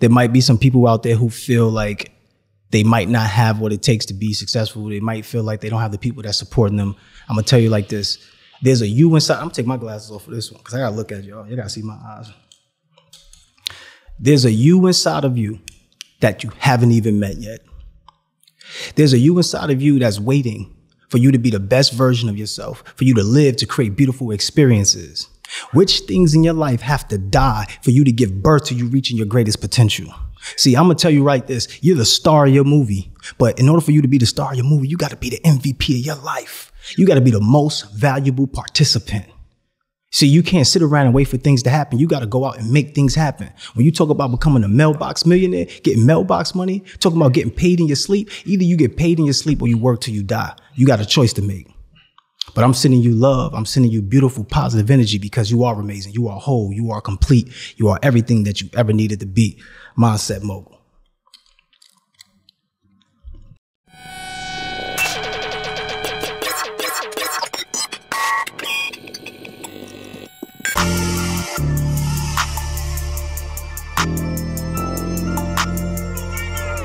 There might be some people out there who feel like they might not have what it takes to be successful. They might feel like they don't have the people that's supporting them. I'm gonna tell you like this. There's a you inside. I'm gonna take my glasses off for this one because I gotta look at y'all. You gotta see my eyes. There's a you inside of you that you haven't even met yet. There's a you inside of you that's waiting for you to be the best version of yourself, for you to live, to create beautiful experiences. Which things in your life have to die for you to give birth to you reaching your greatest potential? See, I'm going to tell you right this. You're the star of your movie. But in order for you to be the star of your movie, you got to be the MVP of your life. You got to be the most valuable participant. See, you can't sit around and wait for things to happen. You got to go out and make things happen. When you talk about becoming a mailbox millionaire, getting mailbox money, talking about getting paid in your sleep, either you get paid in your sleep or you work till you die. You got a choice to make. But I'm sending you love. I'm sending you beautiful, positive energy because you are amazing. You are whole. You are complete. You are everything that you ever needed to be. Mindset Mogul.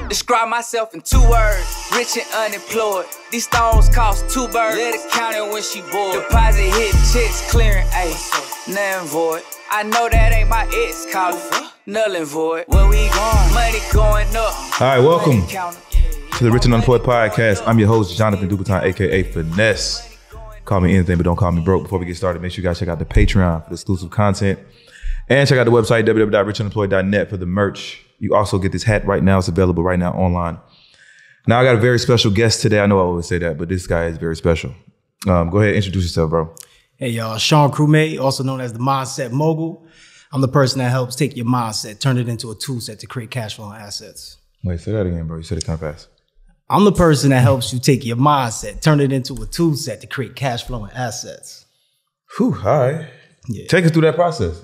Describe myself in 2 words, rich and unemployed. These stones cost 2 birds. Let it count it when she bored. Deposit hit, checks clearing, ayy, nothing void. I know that ain't my ex calling, null and void. Where we going? Money going up. All right, welcome to the Rich and Unemployed podcast. I'm your host, Jonathan Dubuton, aka Finesse. Call me anything, but don't call me broke. Before we get started, make sure you guys check out the Patreon for the exclusive content. And check out the website, www.richunemployed.net for the merch. You also get this hat right now. It's available right now online. Now, I got a very special guest today. I know I always say that, but this guy is very special. Go ahead, introduce yourself, bro. Hey, y'all. Sean Crewmate, also known as the Mindset Mogul. I'm the person that helps take your mindset, turn it into a tool set to create cash flow and assets. Wait, say that again, bro. You said it kind of fast. I'm the person that helps you take your mindset, turn it into a tool set to create cash flow and assets. Whew, all right. Yeah. Take us through that process.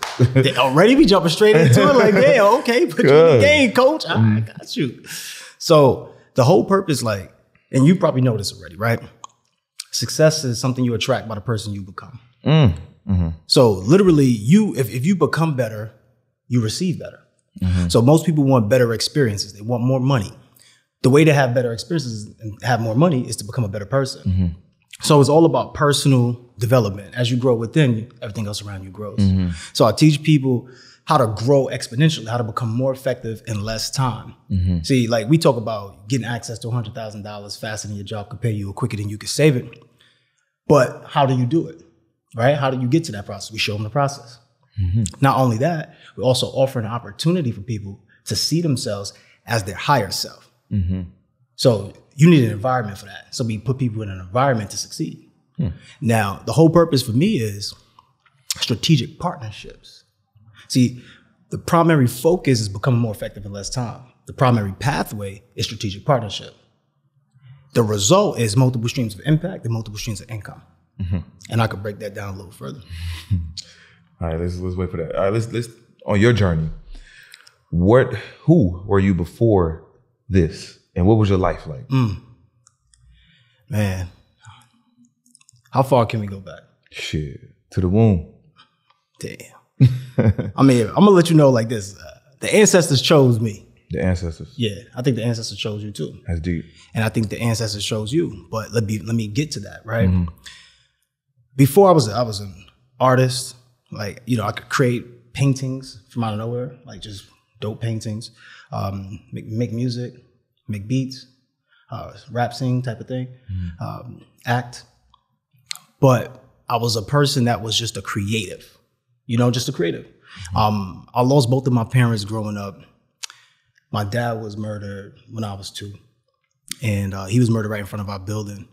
Already be jumping straight into it like, yeah, okay, put you in the game, coach. I got you. So the whole purpose, like, and you probably know this already, right? Success is something you attract by the person you become. Mm-hmm. So literally, if you become better, you receive better. Mm-hmm. So most people want better experiences. They want more money. The way to have better experiences and have more money is to become a better person. Mm-hmm. So it's all about personal development. As you grow within, everything else around you grows. Mm-hmm. So I teach people how to grow exponentially, how to become more effective in less time. Mm-hmm. See, like we talk about getting access to $100,000 faster than your job could pay you or quicker than you could save it. But how do you do it, right? How do you get to that process? We show them the process. Mm-hmm. Not only that, we also offer an opportunity for people to see themselves as their higher self. Mm-hmm. So you need an environment for that. So we put people in an environment to succeed. Now, the whole purpose for me is strategic partnerships. See, the primary focus is becoming more effective in less time. The primary pathway is strategic partnership. The result is multiple streams of impact and multiple streams of income. Mm-hmm. And I could break that down a little further. All right, let's wait for that. All right, let's on your journey. Who were you before this? And what was your life like? Man, how far can we go back? Shit, to the womb. Damn. I mean, I'm gonna let you know like this. The ancestors chose me. The ancestors? Yeah, I think the ancestors chose you too. That's deep. And I think the ancestors chose you. But let me get to that, right? Mm-hmm. Before I was an artist. Like, you know, I could create paintings from out of nowhere, like just dope paintings, make music, make beats, rap, sing type of thing, act. But I was a person that was just a creative, you know, just a creative. I lost both of my parents growing up. My dad was murdered when I was 2, and he was murdered right in front of our building.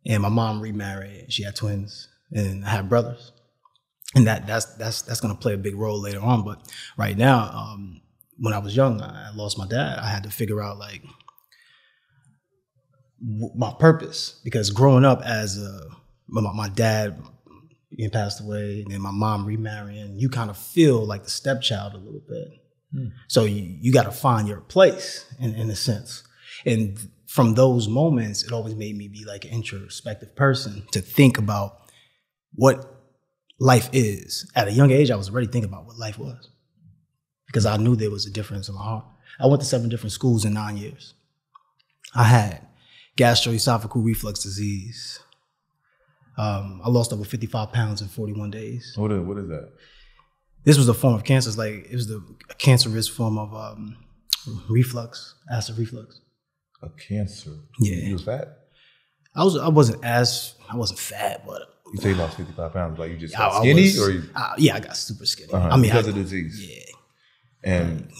And my mom remarried. She had twins, and I had brothers. And that's going to play a big role later on. But right now, when I was young, I lost my dad. I had to figure out like my purpose, because growing up as my dad passed away, and then my mom remarrying, you kind of feel like the stepchild a little bit. So you got to find your place in a sense. And from those moments, it always made me be like an introspective person to think about what life is. At a young age, I was already thinking about what life was, because I knew there was a difference in my heart. I went to 7 different schools in 9 years. I had gastroesophageal reflux disease. I lost over 55 pounds in 41 days. What is that? This was a form of cancer. It's like, it was a cancerous form of reflux, acid reflux. A cancer? Yeah. You was fat? I wasn't fat, but you say you lost 55 pounds, like you just got skinny, yeah, I got super skinny. Because of the disease. Yeah. And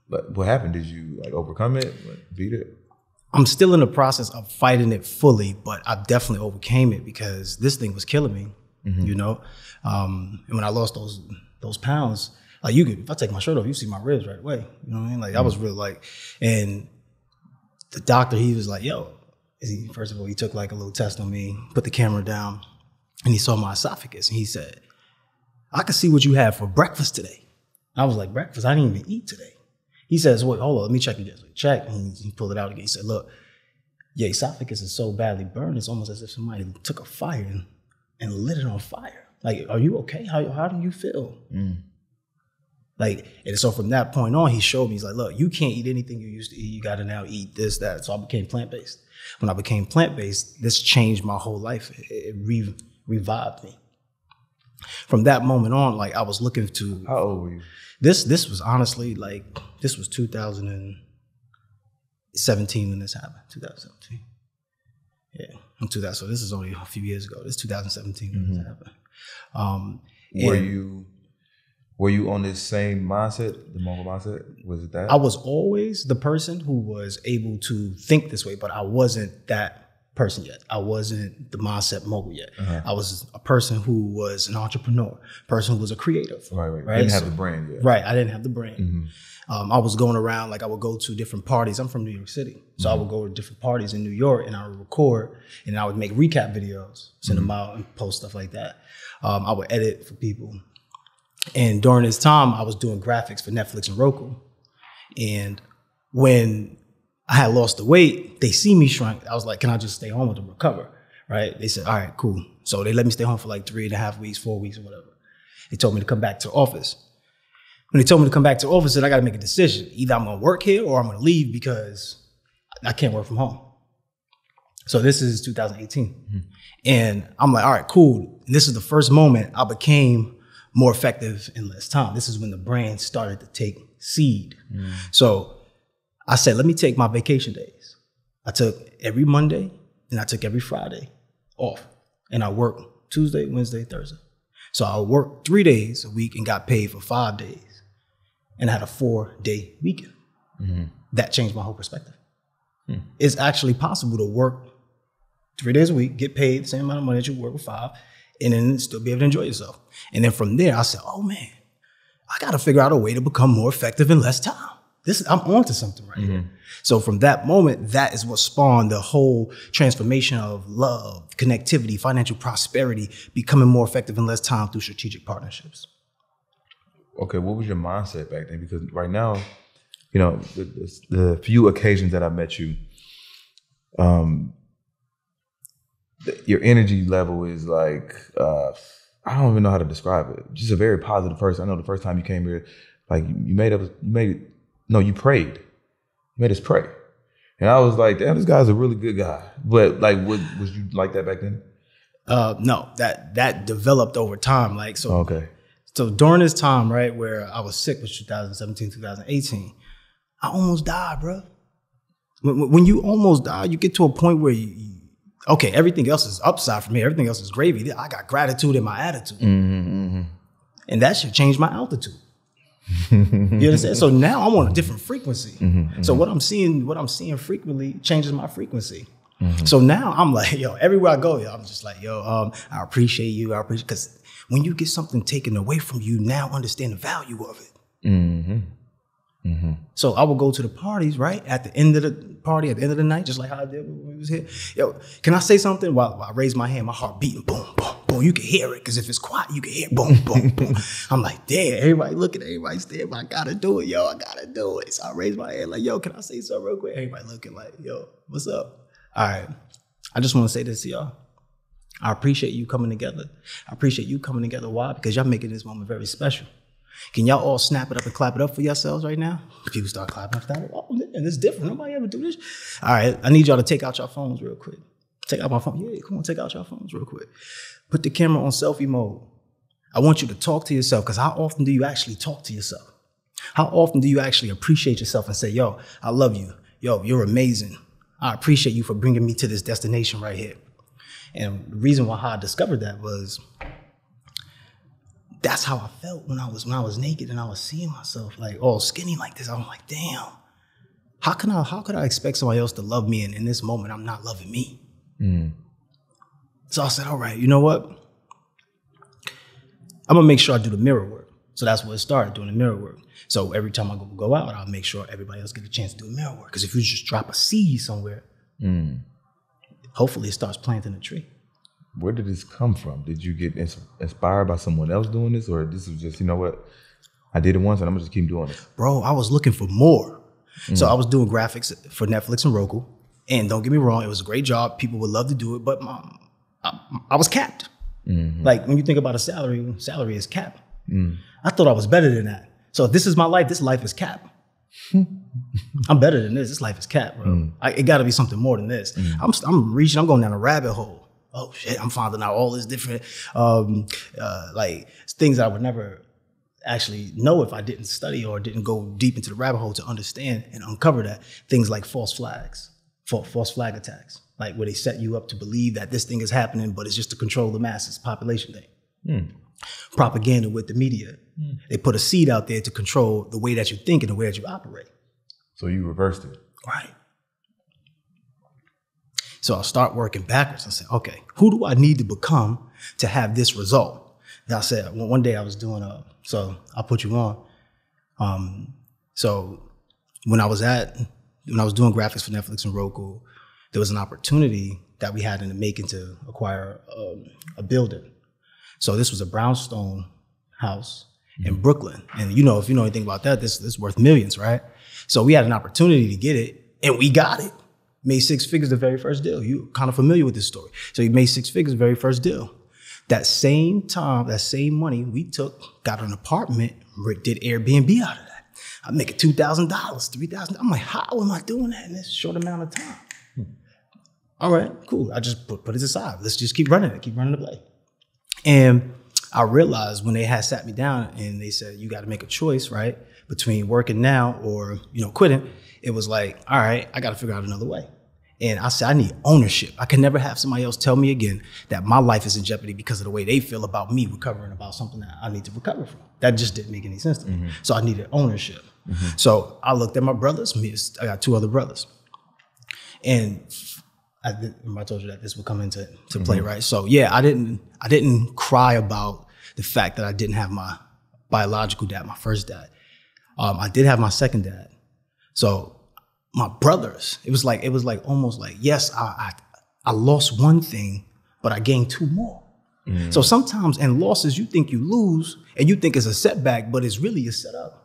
but what happened? Did you like overcome it? Beat it? I'm still in the process of fighting it fully, but I definitely overcame it because this thing was killing me. You know, and when I lost those pounds, like if I take my shirt off, you see my ribs right away. You know what I mean? Like I was really like, and the doctor, he was like, yo. First of all, he took like a little test on me, put the camera down, and he saw my esophagus. And he said, I can see what you had for breakfast today. I was like, breakfast? I didn't even eat today. He says, wait, hold on, let me check again. So check, and he pulled it out again. He said, look, your esophagus is so badly burned, it's almost as if somebody took a fire and lit it on fire. Like, are you okay? How do you feel? Like, and so from that point on, he showed me, he's like, look, you can't eat anything you used to eat. You got to now eat this, that. So I became plant-based. When I became plant-based, this changed my whole life. It revived me. From that moment on, like I was looking to. How old were you? This was honestly like, this was 2017 when this happened. 2017. Yeah, in 2000. So this is only a few years ago. This is 2017 when this happened. Were you on this same mindset, the mogul mindset? Was it that? I was always the person who was able to think this way, but I wasn't that person yet. I wasn't the mindset mogul yet. I was a person who was an entrepreneur, person who was a creative. Right. Didn't have the brand yet. Right, I didn't have the brand. I was going around, like I would go to different parties. I'm from New York City. So I would go to different parties in New York and I would record and I would make recap videos, send them out and post stuff like that. I would edit for people. And during this time, I was doing graphics for Netflix and Roku. And when I had lost the weight, they see me shrink. I was like, can I just stay home to recover? Right? They said, all right, cool. So they let me stay home for like 3.5 weeks, 4 weeks or whatever. They told me to come back to office. When they told me to come back to office, I said, I got to make a decision. Either I'm going to work here or I'm going to leave because I can't work from home. So this is 2018. And I'm like, all right, cool. And this is the first moment I became more effective in less time. This is when the brand started to take seed. So I said, let me take my vacation days. I took every Monday and I took every Friday off. And I worked Tuesday, Wednesday, Thursday. So I worked 3 days a week and got paid for 5 days. And I had a 4-day weekend. That changed my whole perspective. It's actually possible to work 3 days a week, get paid the same amount of money that you work with 5, and then still be able to enjoy yourself. And then from there, I said, oh man, I got to figure out a way to become more effective in less time. I'm onto something right here. So from that moment, that is what spawned the whole transformation of love, connectivity, financial prosperity, becoming more effective in less time through strategic partnerships. Okay, what was your mindset back then? Because right now, you know, the few occasions that I met you, your energy level is like, I don't even know how to describe it. Just a very positive person. I know the first time you came here, like you prayed. You made us pray. And I was like, damn, this guy's a really good guy. But like, was you like that back then? No, that developed over time. Like, so, okay. So during this time, right, where I was sick, was 2017, 2018, I almost died, bro. When you almost die, you get to a point where okay, everything else is upside for me. Everything else is gravy. I got gratitude in my attitude. And that should change my altitude. You understand? So now I'm on a different frequency. So what I'm seeing frequently changes my frequency. So now I'm like, yo, everywhere I go, I'm just like, yo, I appreciate you. Because when you get something taken away from you, now understand the value of it. So I would go to the parties, right? At the end of the party, at the end of the night, just like how I did when we was here. Yo, can I say something? While I raise my hand, my heart beating, boom, boom, boom. You can hear it, because if it's quiet, you can hear boom, boom, boom. I'm like, damn, everybody looking, everybody staring, but I gotta do it, yo, I gotta do it. So I raise my hand like, yo, can I say something real quick? Everybody looking like, yo, what's up? All right, I just want to say this to y'all. I appreciate you coming together. I appreciate you coming together. Why? Because y'all making this moment very special. Can y'all all snap it up and clap it up for yourselves right now? People start clapping up. Oh, and it's different. Nobody ever do this. All right, I need y'all to take out your phones real quick. Take out my phone. Yeah, come on, take out your phones real quick. Put the camera on selfie mode. I want you to talk to yourself, because how often do you actually talk to yourself? How often do you actually appreciate yourself and say, yo, I love you. Yo, you're amazing. I appreciate you for bringing me to this destination right here. And the reason why I discovered that was that's how I felt when I was naked and I was seeing myself like all skinny like this. I was like, damn, how could I expect somebody else to love me? And in this moment, I'm not loving me. So I said, all right, you know what? I'm gonna make sure I do the mirror work. So that's what it started, doing the mirror work. So every time I go out, I'll make sure everybody else get a chance to do mirror work. Because if you just drop a seed somewhere, hopefully it starts planting a tree. Where did this come from? Did you get inspired by someone else doing this? Or this was just, you know what, I did it once and I'm gonna just keep doing it? Bro, I was looking for more. So I was doing graphics for Netflix and Roku. And don't get me wrong, it was a great job. People would love to do it, but I was capped. Like when you think about a salary is capped. I thought I was better than that. So if this is my life, this life is capped. I'm better than this. This life is capped, bro. It got to be something more than this. I'm going down a rabbit hole. Oh shit, I'm finding out all this different, like things I would never actually know if I didn't study or didn't go deep into the rabbit hole to understand and uncover that. Things like false flag attacks, like where they set you up to believe that this thing is happening, but it's just to control the masses, population thing. Propaganda with the media. They put a seed out there to control the way that you think and the way that you operate. So you reversed it. Right. So I'll start working backwards and say, okay, who do I need to become to have this result? And I said, one day I was doing so I'll put you on. So when I was doing graphics for Netflix and Roku, there was an opportunity that we had in the making to acquire a building. So this was a brownstone house in Brooklyn. And if you know anything about that, this is worth millions, right? So we had an opportunity to get it and we got it. Made 6 figures the very first deal. You're kind of familiar with this story. So he made 6 figures the very first deal. That same time, that same money we took, got an apartment, did Airbnb out of that. I'm making $2,000, $3,000. I'm like, how am I doing that in this short amount of time? All right, cool. I just put it aside. Let's just keep running the play. And I realized when they had sat me down and they said, you got to make a choice, right? Between working now or, quitting. It was like, all right, I got to figure out another way. And I said, I need ownership. I can never have somebody else tell me again that my life is in jeopardy because of the way they feel about me recovering about something that I need to recover from. That just didn't make any sense to me. So I needed ownership. So I looked at my brothers. I got 2 other brothers. And I told you that this would come into play, right? So yeah, I didn't cry about the fact that I didn't have my biological dad, my first dad. I did have my second dad. So my brothers, it was like almost like, yes, I lost one thing, but I gained 2 more. So sometimes in losses, you think you lose and you think it's a setback, but it's really a setup.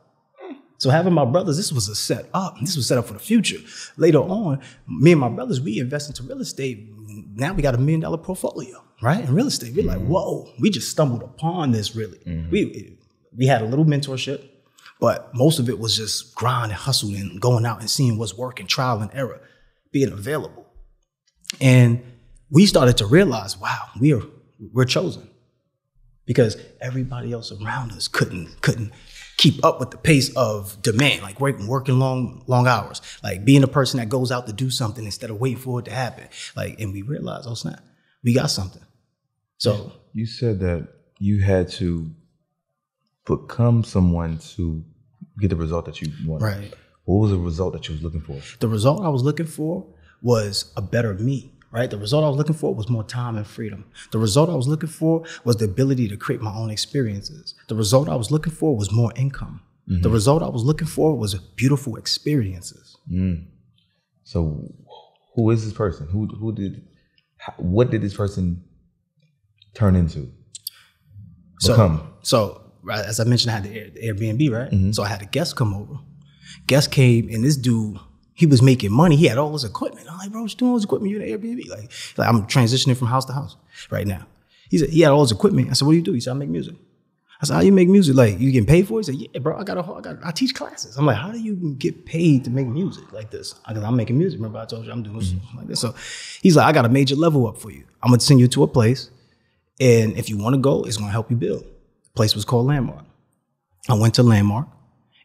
So having my brothers, this was a setup. This was set up for the future. Later on, me and my brothers, we invest into real estate. Now we got $1 million portfolio, right? In real estate, we're like, whoa, we just stumbled upon this really. We had a little mentorship, but most of it was just grind and hustle and going out and seeing what's working, trial and error, being available. And we started to realize, wow, we're chosen because everybody else around us couldn't keep up with the pace of demand, like working long hours, like being a person that goes out to do something instead of waiting for it to happen. And we realized, oh snap, we got something. So you said that you had to become someone to get the result that you wanted. Right. What was the result that you was looking for? The result I was looking for was a better me, right? The result I was looking for was more time and freedom. The result I was looking for was the ability to create my own experiences. The result I was looking for was more income. The result I was looking for was beautiful experiences. So who is this person? What did this person turn into? Become? So right, as I mentioned, I had the Airbnb, right? So I had a guest come over. Guest came, and this dude, he was making money. He had all his equipment. I'm like, bro, what you doing with his equipment? You're in the Airbnb. Like I'm transitioning from house to house right now. He said he had all his equipment. I said, what do you do? He said, I make music. I said, how you make music? Like, you getting paid for it? He said, yeah, bro, I teach classes. I'm like, how do you get paid to make music like this? Because I'm making music. Remember I told you I'm doing something like this. So he's like, I got a major level up for you. I'm going to send you to a place. And if you want to go, it's going to help you build. The place was called Landmark. I went to Landmark,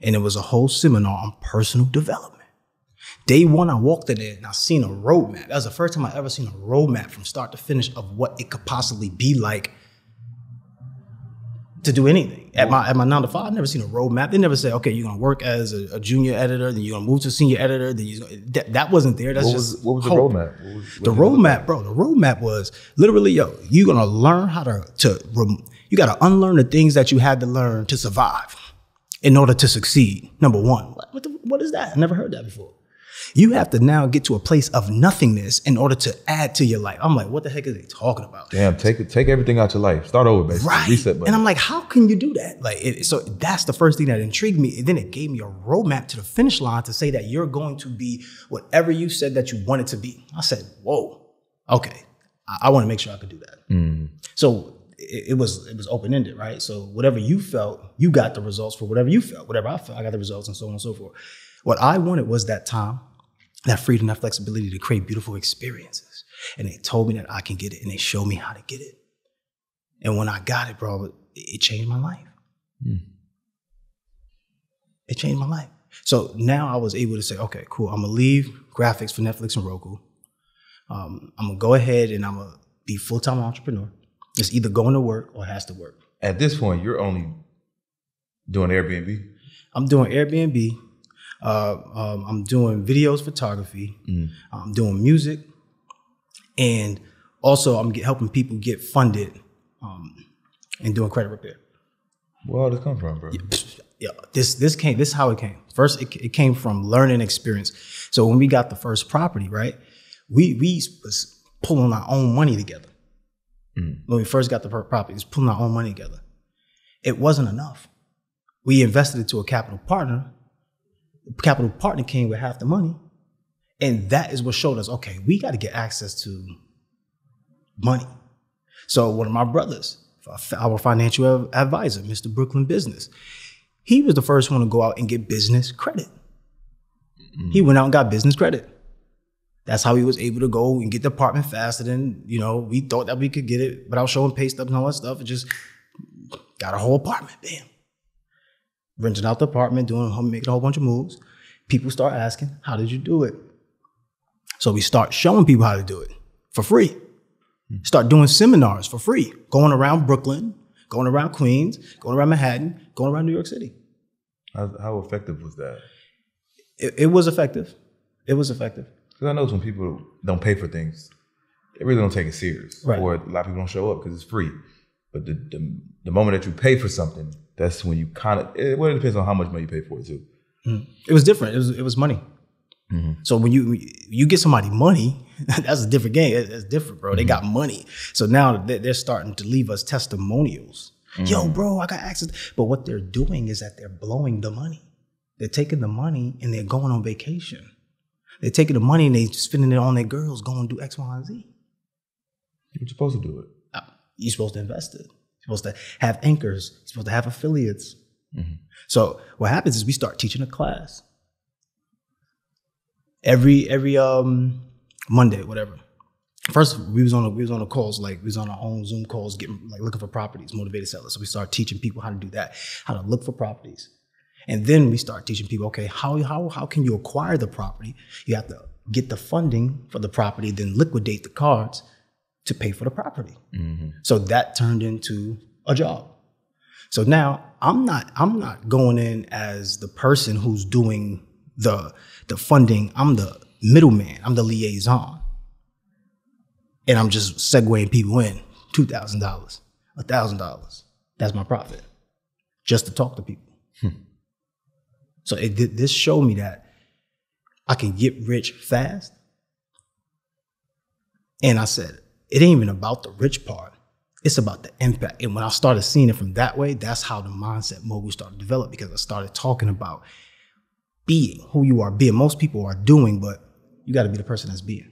and it was a whole seminar on personal development. Day one, I walked in there, and I seen a roadmap. That was the first time I ever seen a roadmap from start to finish of what it could possibly be like to do anything. At my 9 to 5, I never seen a roadmap. They never said, okay, you're going to work as a junior editor, then you're going to move to senior editor. Then that wasn't there. That's what was the roadmap? The roadmap was literally, you're going to learn how you got to unlearn the things that you had to learn to survive in order to succeed. Number one. What is that? I never heard that before. You have to now get to a place of nothingness in order to add to your life. I'm like, what the heck are they talking about? Damn, take everything out your life. Start over, basically. Right. Reset button. And I'm like, how can you do that? So that's the first thing that intrigued me. And then it gave me a roadmap to the finish line to say that you're going to be whatever you said that you wanted to be. I said, whoa, okay. I want to make sure I could do that. So it was open-ended, right? So whatever you felt, you got the results for whatever you felt. Whatever I felt, I got the results, and so on and so forth. What I wanted was that time, that freedom, that flexibility to create beautiful experiences. And they told me that I can get it, and they showed me how to get it. And when I got it, bro, it changed my life. It changed my life. So now I was able to say, okay, cool. I'm going to leave graphics for Netflix and Roku. I'm going to go ahead and I'm going to be a full-time entrepreneur. It's either going to work or it has to work. At this point, you're only doing Airbnb? I'm doing Airbnb. I'm doing videos, photography. I'm doing music. And also I'm helping people get funded and doing credit repair. Where all this come from, bro? Yeah, this is how it came. First, it came from learning experience. So when we got the first property, right, we was pulling our own money together. When we first got the property, it was pulling our own money together. It wasn't enough. We invested it to a capital partner. The capital partner came with half the money. And that is what showed us, okay, we got to get access to money. So one of my brothers, our financial advisor, Mr. Brooklyn Business, he was the first one to go out and get business credit. He went out and got business credit. That's how he was able to go and get the apartment faster than, we thought that we could get it without showing pay stubs and all that stuff. It just got a whole apartment, bam. Renting out the apartment, making a whole bunch of moves. People start asking, how did you do it? So we start showing people how to do it for free. Start doing seminars for free, going around Brooklyn, going around Queens, going around Manhattan, going around New York City. How effective was that? It was effective. It was effective. Because I know when people don't pay for things, they really don't take it serious. Right. Or a lot of people don't show up because it's free. But the moment that you pay for something, that's when you it depends on how much money you pay for it too. It was different. It was money. So when you get somebody money, that's a different game. It's different, bro. They got money. So now they're starting to leave us testimonials. Yo, bro, I got access. But what they're doing is that they're blowing the money. They're taking the money and they're going on vacation. They're taking the money and they're spending it on their girls, going to do X, Y, and Z. You're supposed to do it. You're supposed to invest it. You're supposed to have anchors. You're supposed to have affiliates. So what happens is we start teaching a class. Every Monday, whatever. First, we was on the calls, we was on our own Zoom calls, looking for properties, motivated sellers. So we start teaching people how to do that, how to look for properties. And then we start teaching people, okay, how can you acquire the property? You have to get the funding for the property, then liquidate the cards to pay for the property. So that turned into a job. So now I'm not going in as the person who's doing the funding. I'm the middleman. I'm the liaison. And I'm just segueing people in. $2,000, $1,000. That's my profit. Just to talk to people. So this showed me that I can get rich fast. And I said, it ain't even about the rich part. It's about the impact. And when I started seeing it from that way, that's how the mindset mogul started to develop, because I started talking about being who you are being. Most people are doing, but you got to be the person that's being.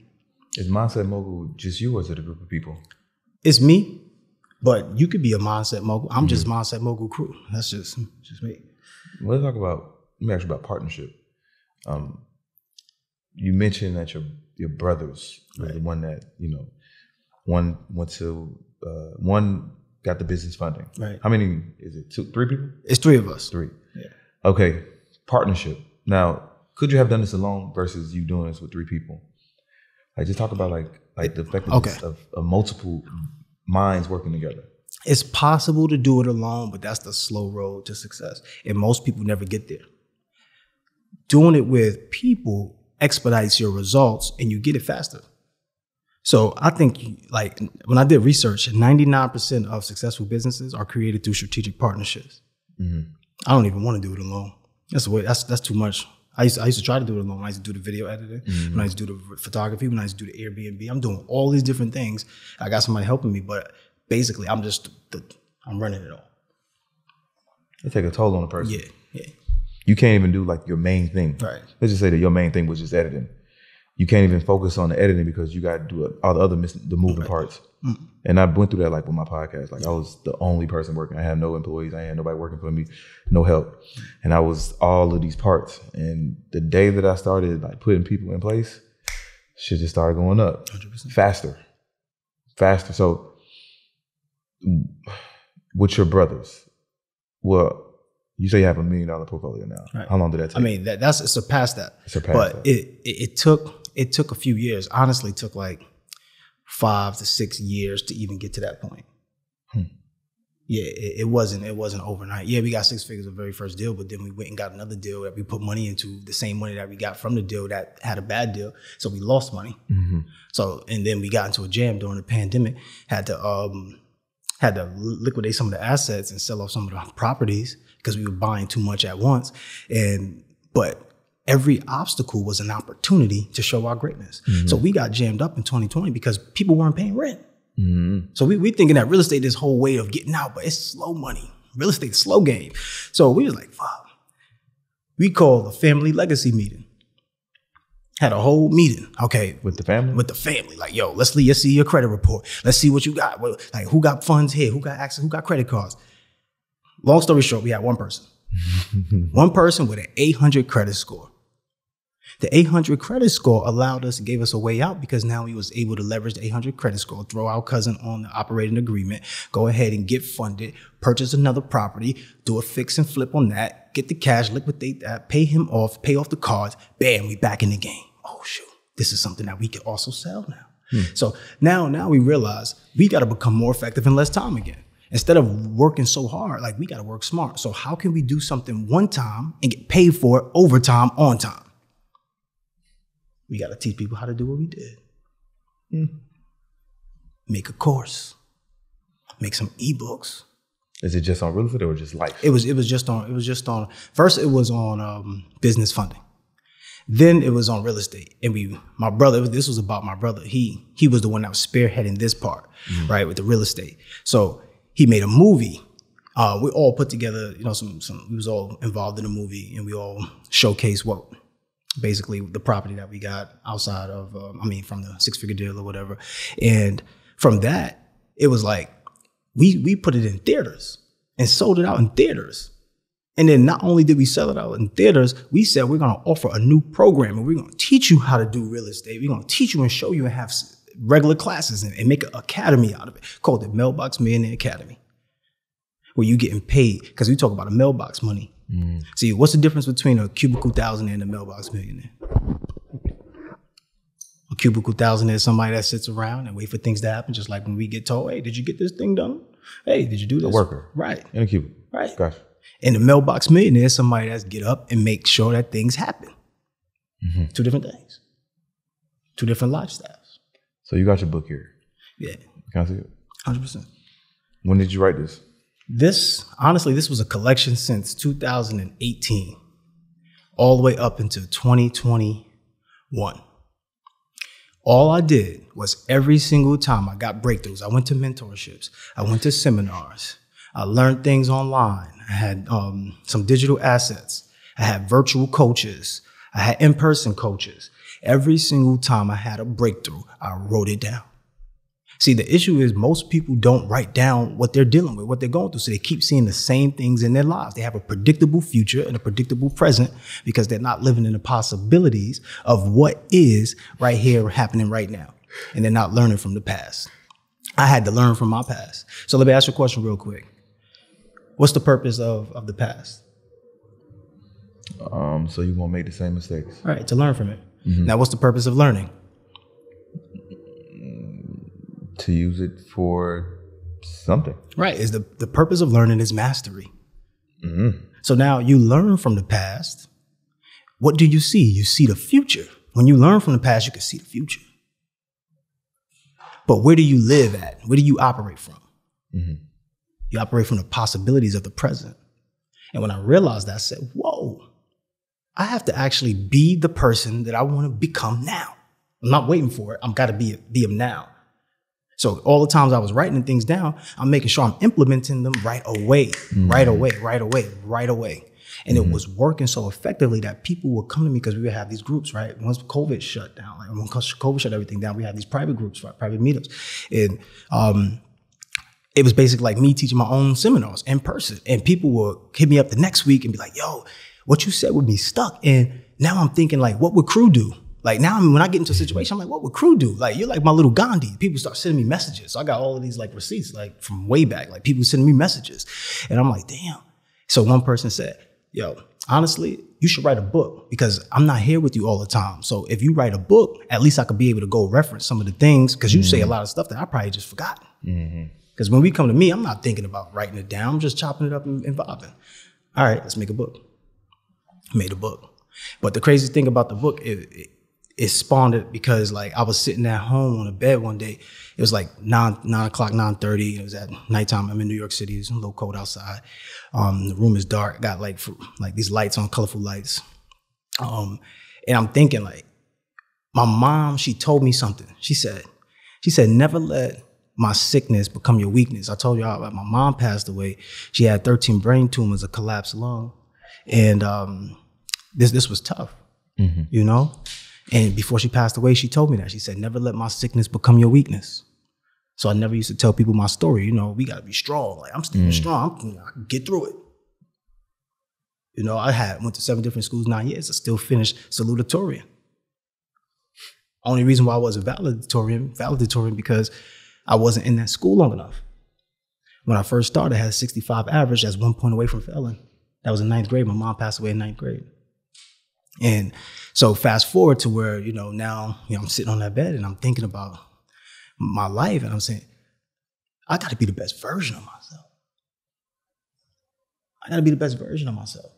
Is mindset mogul just you, or is it a group of people? It's me, But you could be a mindset mogul. I'm just mindset mogul crew. That's just me. Let me ask you about partnership. You mentioned that your brothers were the one that, one went to, one got the business funding. Right. How many is it? 3 people? It's 3 of us. 3. Yeah. Okay. Partnership. Now, could you have done this alone versus you doing this with 3 people? Like, just talk about like the effectiveness of multiple minds working together. It's possible to do it alone, but that's the slow road to success. And most people never get there. Doing it with people expedites your results and you get it faster. So I think, like, when I did research, 99% of successful businesses are created through strategic partnerships. Mm-hmm. I don't even want to do it alone. That's too much. I used to try to do it alone. I used to do the video editing, when I used to do the photography, when I used to do the Airbnb. I'm doing all these different things. I got somebody helping me, but basically I'm running it all. It take a toll on a person. Yeah. You can't even do like your main thing. Right. Let's just say that your main thing was just editing. You can't even focus on the editing because you got to do all the other the moving parts. Mm-hmm. And I went through that like with my podcast. Like I was the only person working. I had no employees. I had nobody working for me, no help. And I was all of these parts. And the day that I started like putting people in place, shit just started going up 100%. faster. So with your brothers, well, you say you have $1 million portfolio now. Right. How long did that take? I mean, that's surpassed that. But it took a few years. Honestly, it took like 5 to 6 years to even get to that point. Yeah, it wasn't overnight. Yeah, we got 6 figures the very first deal, but then we went and got another deal that we put money into, the same money that we got from the deal that had a bad deal. So we lost money. Mm-hmm. So, and then we got into a jam during the pandemic, had to liquidate some of the assets and sell off some of the properties because we were buying too much at once. But every obstacle was an opportunity to show our greatness. Mm-hmm. So we got jammed up in 2020 because people weren't paying rent. Mm-hmm. So we thinking that real estate this whole way of getting out, but it's slow money. Real estate is slow game. So we was like, fuck. We called a family legacy meeting. Had a whole meeting. Okay. With the family? With the family. Like, yo, let's see your credit report. Let's see what you got. Like, who got funds here? Who got access? Who got credit cards? Long story short, we had one person. One person with an 800 credit score. The 800 credit score gave us a way out because now we was able to leverage the 800 credit score, throw our cousin on the operating agreement, go ahead and get funded, purchase another property, do a fix and flip on that, get the cash, liquidate that, pay him off, pay off the cards. Bam, we back in the game. Oh, shoot. This is something that we can also sell now. So now we realize we got to become more effective in less time again. Instead of working so hard, like we got to work smart. So how can we do something one time and get paid for it overtime on time? We got to teach people how to do what we did. Make a course. Make some ebooks. Is it just on real estate or just life? It was just on. First, it was on business funding. Then it was on real estate. And my brother. This was about my brother. He was the one that was spearheading this part, right, with the real estate. So he made a movie. We all put together, we was all involved in a movie, and we all showcased what. Basically the property that we got outside of, from the 6-figure deal or whatever. And from that, it was like, we put it in theaters and sold it out in theaters. And then not only did we sell it out in theaters, we said, we're going to offer a new program and we're going to teach you how to do real estate. We're going to teach you and show you and have regular classes and make an academy out of it called the Mailbox Millionaire Academy, where you getting paid because we talk about a mailbox money. See, what's the difference between a cubicle thousandaire and a mailbox millionaire? A cubicle thousandaire is somebody that sits around and wait for things to happen, just like when we get told, hey, did you get this thing done? Hey, did you do this? A worker. Right. In a cubicle. Right. Gotcha. And the mailbox millionaire is somebody that's get up and make sure that things happen. Mm-hmm. 2 different things. 2 different lifestyles. So you got your book here. Yeah. Can I see it? 100%. When did you write this? This was a collection since 2018, all the way up into 2021. All I did was every single time I got breakthroughs, I went to mentorships, I went to seminars, I learned things online, I had some digital assets, I had virtual coaches, I had in-person coaches. Every single time I had a breakthrough, I wrote it down. See, the issue is most people don't write down what they're dealing with, what they're going through. So they keep seeing the same things in their lives. They have a predictable future and a predictable present because they're not living in the possibilities of what is right here happening right now. And they're not learning from the past. I had to learn from my past. So let me ask you a question real quick. What's the purpose of the past? So you won't make the same mistakes. All right, to learn from it. Mm-hmm. Now, what's the purpose of learning? To use it for something. Right. Is the purpose of learning is mastery. Mm-hmm. So now you learn from the past. What do you see? You see the future. When you learn from the past, you can see the future. But where do you live at? Where do you operate from? Mm-hmm. You operate from the possibilities of the present. And when I realized that, I said, whoa, I have to actually be the person that I want to become now. I'm not waiting for it. I've got to be him now. So all the times I was writing things down, I'm making sure I'm implementing them right away. And it was working so effectively that people would come to me because we would have these groups, right? Once COVID shut down, like when COVID shut everything down, we had these private groups, right? Private meetups. And it was basically like me teaching my own seminars in person. And people would hit me up the next week and be like, yo, what you said would be stuck. And now I'm thinking like, what would crew do? Like now, when I get into a situation, I'm like, what would crew do? Like, you're like my little Gandhi. People start sending me messages. So I got all of these like receipts, like from way back, like people sending me messages. And I'm like, damn. So one person said, yo, honestly, you should write a book because I'm not here with you all the time. So if you write a book, at least I could be able to go reference some of the things because you say a lot of stuff that I probably just forgotten. Because when we come to me, I'm not thinking about writing it down. I'm just chopping it up and vibing. All right, let's make a book. I made a book. But the crazy thing about the book, it spawned it because like I was sitting at home on a bed one day. It was like 9 o'clock, 9:30. It was at nighttime. I'm in New York City. It's a little cold outside. The room is dark. I got like these lights on, colorful lights. And I'm thinking like, my mom, she told me something. She said, never let my sickness become your weakness. I told you how my mom passed away. She had 13 brain tumors, a collapsed lung. And this was tough, you know? And before she passed away, she told me that. She said, never let my sickness become your weakness. So I never used to tell people my story. You know, we got to be strong. Like, I'm still strong. I can get through it. You know, went to 7 different schools, 9 years. I still finished salutatorian. Only reason why I wasn't valedictorian because I wasn't in that school long enough. When I first started, I had a 65 average. That's 1 point away from failing. That was in 9th grade. My mom passed away in 9th grade. And so fast forward to where, you know, now, you know, I'm sitting on that bed and I'm thinking about my life and I'm saying, I got to be the best version of myself. I got to be the best version of myself.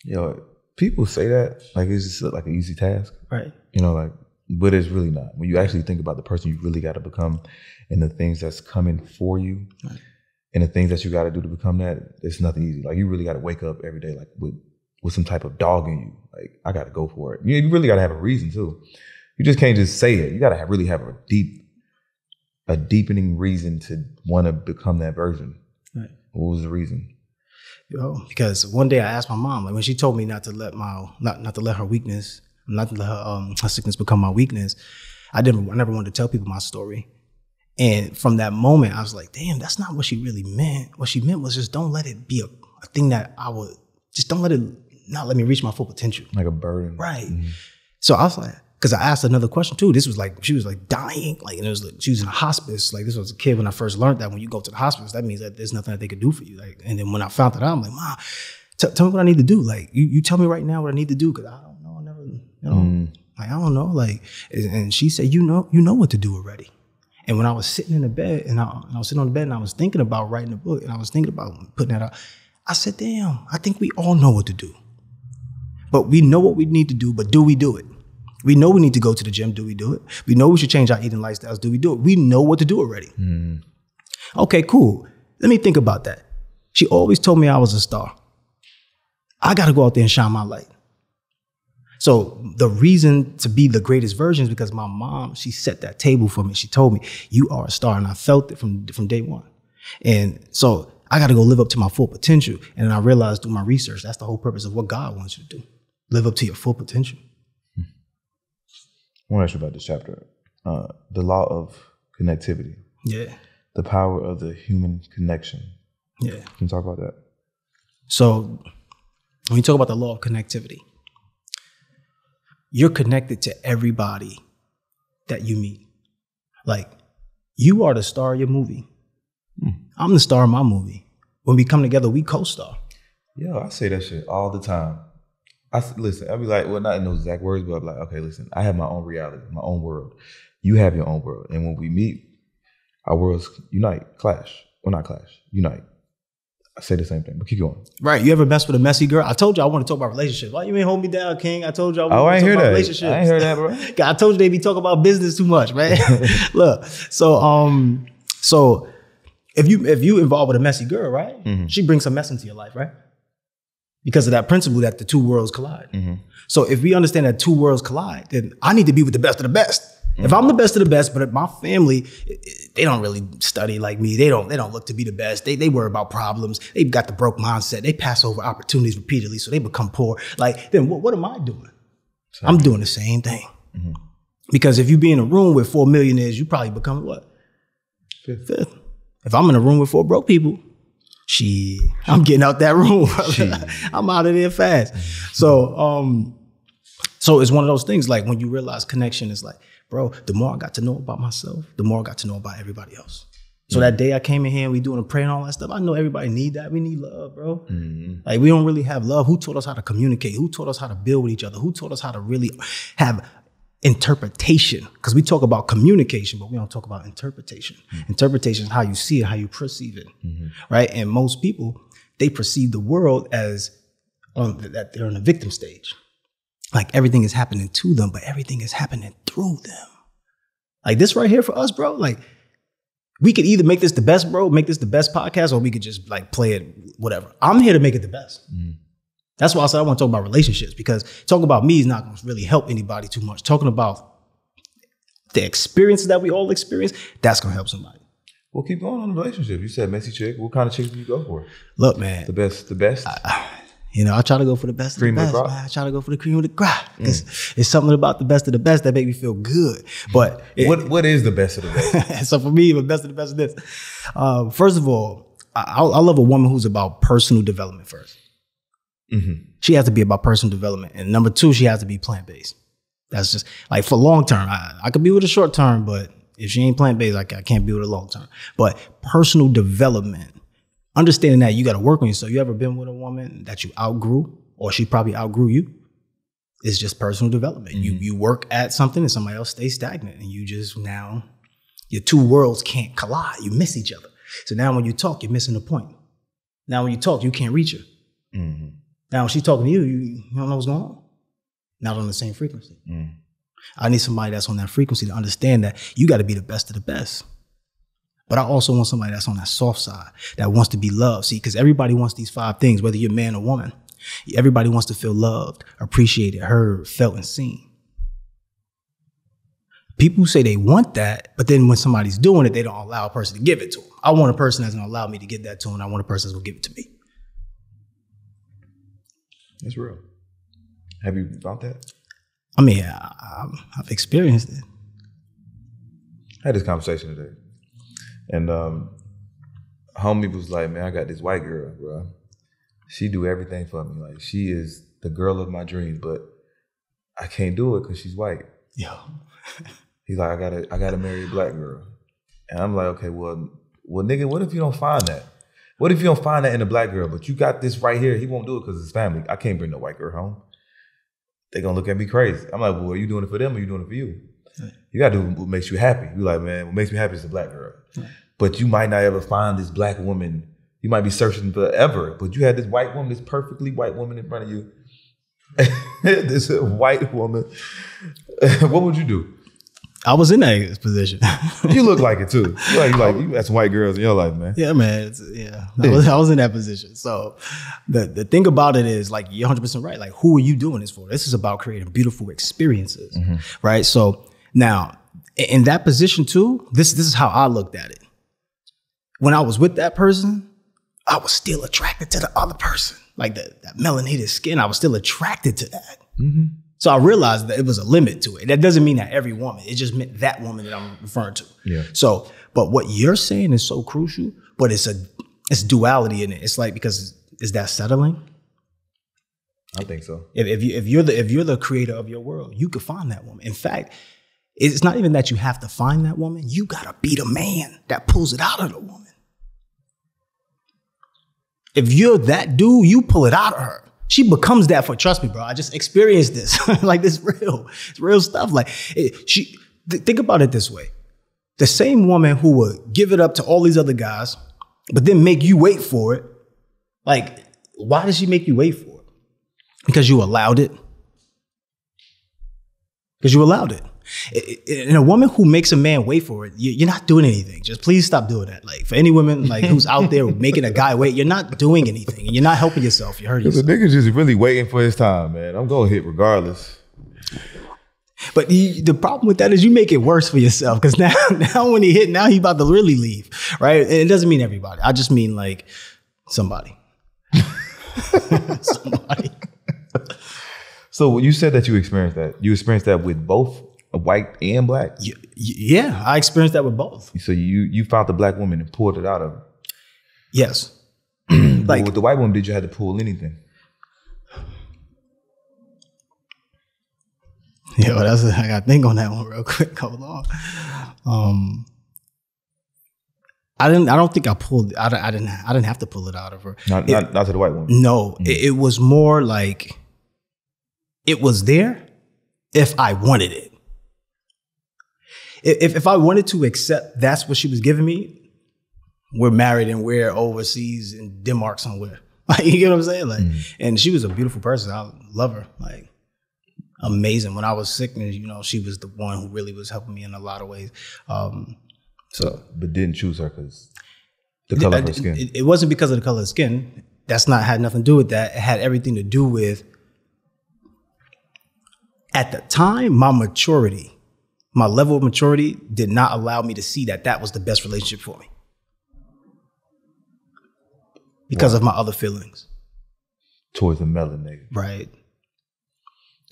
Yo, people say that like it's just like an easy task. Right. You know, like, but it's really not. When you actually think about the person you really got to become and the things that's coming for you and the things that you got to do to become that, it's nothing easy. Like you really got to wake up every day like with some type of dog in you. Like, I got to go for it. You really got to have a reason too. You just can't just say it. You got to really have a deepening reason to want to become that version. Right. What was the reason? Because one day I asked my mom, like when she told me not to let her weakness, not to let her sickness become my weakness, I never wanted to tell people my story. And from that moment, I was like, damn, that's not what she really meant. What she meant was just don't let it be a thing that I would, just don't let it not let me reach my full potential. Like a burden. Right. Mm-hmm. So I was like, because I asked another question too. This was like, she was like dying. Like, and it was like, she was in a hospice. Like this was a kid when I first learned that when you go to the hospice, that means that there's nothing that they could do for you. Like, and then when I found that out, I'm like, Mom, tell me what I need to do. Like, you tell me right now what I need to do. Cause I don't know. I never, you know, like, I don't know. Like, and she said, you know what to do already. And when I was sitting in the bed and I was sitting on the bed and I was thinking about writing a book and I was thinking about putting that out, I said, damn, I think we all know what to do. But we know what we need to do, but do we do it? We know we need to go to the gym. Do we do it? We know we should change our eating lifestyles. Do we do it? We know what to do already. Okay, cool. Let me think about that. She always told me I was a star. I got to go out there and shine my light. So the reason to be the greatest version is because my mom, she set that table for me. She told me, you are a star. And I felt it from day one. And so I got to go live up to my full potential. And I realized through my research, that's the whole purpose of what God wants you to do. Live up to your full potential. I want to ask you about this chapter, the law of connectivity. Yeah. The power of the human connection. Yeah. Can you talk about that? So when you talk about the law of connectivity, you're connected to everybody that you meet. Like, you are the star of your movie. I'm the star of my movie. When we come together, we co-star. Yeah, I say that shit all the time. Listen, I'll be like, well, not in those exact words, but I'm like, okay, listen, I have my own reality, my own world. You have your own world. And when we meet, our worlds unite, clash. Well, not clash, unite. I say the same thing, but keep going. Right. You ever mess with a messy girl? I told you I want to talk about relationships. Why you ain't hold me down, King? I told you I want to talk about relationships. I ain't hear that, bro. I told you they be talking about business too much, man. Look, so if you involved with a messy girl, right? Mm-hmm. She brings some mess into your life, right? Because of that principle that the two worlds collide. Mm-hmm. So if we understand that two worlds collide, then I need to be with the best of the best. If I'm the best of the best, but my family, they don't really study like me. They don't look to be the best. They worry about problems. They've got the broke mindset. They pass over opportunities repeatedly, so they become poor. Like, then what am I doing? I'm doing the same thing. Mm-hmm. Because if you be in a room with 4 millionaires, you probably become what? Fifth. If I'm in a room with 4 broke people, I'm getting out that room. I'm out of there fast. So it's one of those things, like when you realize connection is like, bro, the more I got to know about myself, the more I got to know about everybody else. So that day I came in here and we doing a prayer and all that stuff, I know everybody need that. We need love, bro. Mm-hmm. Like, we don't really have love. Who taught us how to communicate? Who taught us how to build with each other? Who taught us how to really have interpretation? Because we talk about communication, but we don't talk about interpretation. Mm-hmm. Interpretation is how you see it, how you perceive it, right? And most people, they perceive the world as that they're in a victim stage. Like, everything is happening to them, but everything is happening through them. Like, this right here for us, bro, like, we could either make this the best, bro, make this the best podcast, or we could just like play it, whatever. I'm here to make it the best. Mm. That's why I said I want to talk about relationships, because talking about me is not going to really help anybody too much. Talking about the experiences that we all experience, that's going to help somebody. Well, keep going on the relationship. You said messy chick. What kind of chicks do you go for? Look, man. The best? I try to go for the best of the best. I try to go for the cream of the crop. It's something about the best of the best that make me feel good. But what is the best of the best? So for me, the best of the best is this. First of all, I love a woman who's about personal development first. Mm-hmm. She has to be about personal development. And number 2, she has to be plant-based. That's just like for long term. I could be with a short term, but if she ain't plant-based, I can't be with a long term. But personal development. Understanding that you got to work on yourself. You ever been with a woman that you outgrew, or she probably outgrew you? It's just personal development. Mm-hmm. You work at something and somebody else stays stagnant, and you just now, your two worlds can't collide. You miss each other. So now when you talk, you're missing the point. Now when you talk, you can't reach her. Mm-hmm. Now when she's talking to you, you don't know what's going on. Not on the same frequency. Mm. I need somebody that's on that frequency to understand that you got to be the best of the best. But I also want somebody that's on that soft side, that wants to be loved. See, because everybody wants these 5 things, whether you're a man or woman. Everybody wants to feel loved, appreciated, heard, felt, and seen. People say they want that, but then when somebody's doing it, they don't allow a person to give it to them. I want a person that's going to allow me to get that to them, and I want a person that's going to give it to me. That's real. Have you found that? I mean, I've experienced it. I had this conversation today. And homie was like, man, I got this white girl, bro. She do everything for me. Like, she is the girl of my dreams, but I can't do it because she's white. Yo. He's like, I gotta marry a black girl. And I'm like, okay, well, nigga, what if you don't find that? What if you don't find that in a black girl, but you got this right here? He won't do it because it's family. I can't bring no white girl home. They're gonna look at me crazy. I'm like, well, are you doing it for them or are you doing it for you? You gotta do what makes you happy. You're like, man, what makes me happy is a black girl. Right. But you might not ever find this black woman. You might be searching forever, but you had this white woman, this perfectly white woman in front of you. This white woman. What would you do? I was in that position. You look like it too. You got some white girls in your life, man. Yeah, man. I was in that position. So the thing about it is, like, you're 100% right. Like, who are you doing this for? This is about creating beautiful experiences, right? So now, in that position too, this is how I looked at it. When I was with that person, I was still attracted to the other person. Like that melanated skin, I was still attracted to that. Mm-hmm. So I realized that it was a limit to it. That doesn't mean that every woman. It just meant that woman that I'm referring to. Yeah. So, but what you're saying is so crucial, but it's duality in it. It's like, because is that settling? I think so. If you're the creator of your world, you could find that woman. In fact, it's not even that you have to find that woman. You gotta be the man that pulls it out of the woman. If you're that dude, you pull it out of her. She becomes that for, trust me, bro. I just experienced this. Like, this real. It's real stuff. Like, think about it this way. The same woman who would give it up to all these other guys, but then make you wait for it. Like, why does she make you wait for it? Because you allowed it. Because you allowed it. And a woman who makes a man wait for it, you're not doing anything. Just please stop doing that. Like, for any women like who's out there making a guy wait, you're not doing anything. You're not helping yourself. You're hurting yourself. The nigga's just really waiting for his time, man. I'm gonna hit regardless. But the problem with that is you make it worse for yourself, because now when he hit, now he about to really leave, right? And it doesn't mean everybody. I just mean like somebody. Somebody. So you said that you experienced that. You experienced that with both white and black? Yeah, I experienced that with both. So you found the black woman and pulled it out of her? Yes. Like with the white woman, did you have to pull anything? Yeah, well, I got to think on that one real quick. Hold on. I don't think I pulled. I didn't have to pull it out of her. Not to the white woman. No, it was more like it was there if I wanted it. If I wanted to accept that's what she was giving me, we're married and we're overseas in Denmark somewhere. Like, you get what I'm saying? Like, and she was a beautiful person. I love her. Like, amazing. When I was sick, she was the one who really was helping me in a lot of ways. But didn't choose her because the color of her skin. It wasn't because of the color of the skin. Had nothing to do with that. It had everything to do with, at the time, my maturity. My level of maturity did not allow me to see that was the best relationship for me. Because of my other feelings. Towards the melon nigga. Right.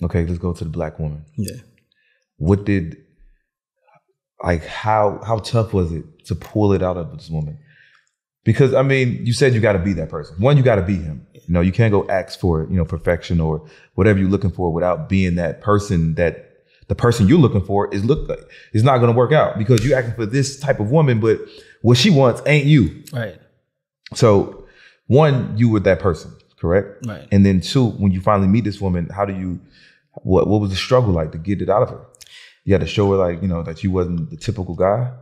Okay, let's go to the black woman. Yeah. How tough was it to pull it out of this woman? Because, you said you got to be that person. One, you got to be him. You can't go ask for, perfection or whatever you're looking for without being that person that the person you're looking for is not going to work out, because you're asking for this type of woman, but what she wants ain't you. Right. So, one, you were that person, correct? Right. And then two, when you finally meet this woman, what was the struggle like to get it out of her? You had to show her that you wasn't the typical guy?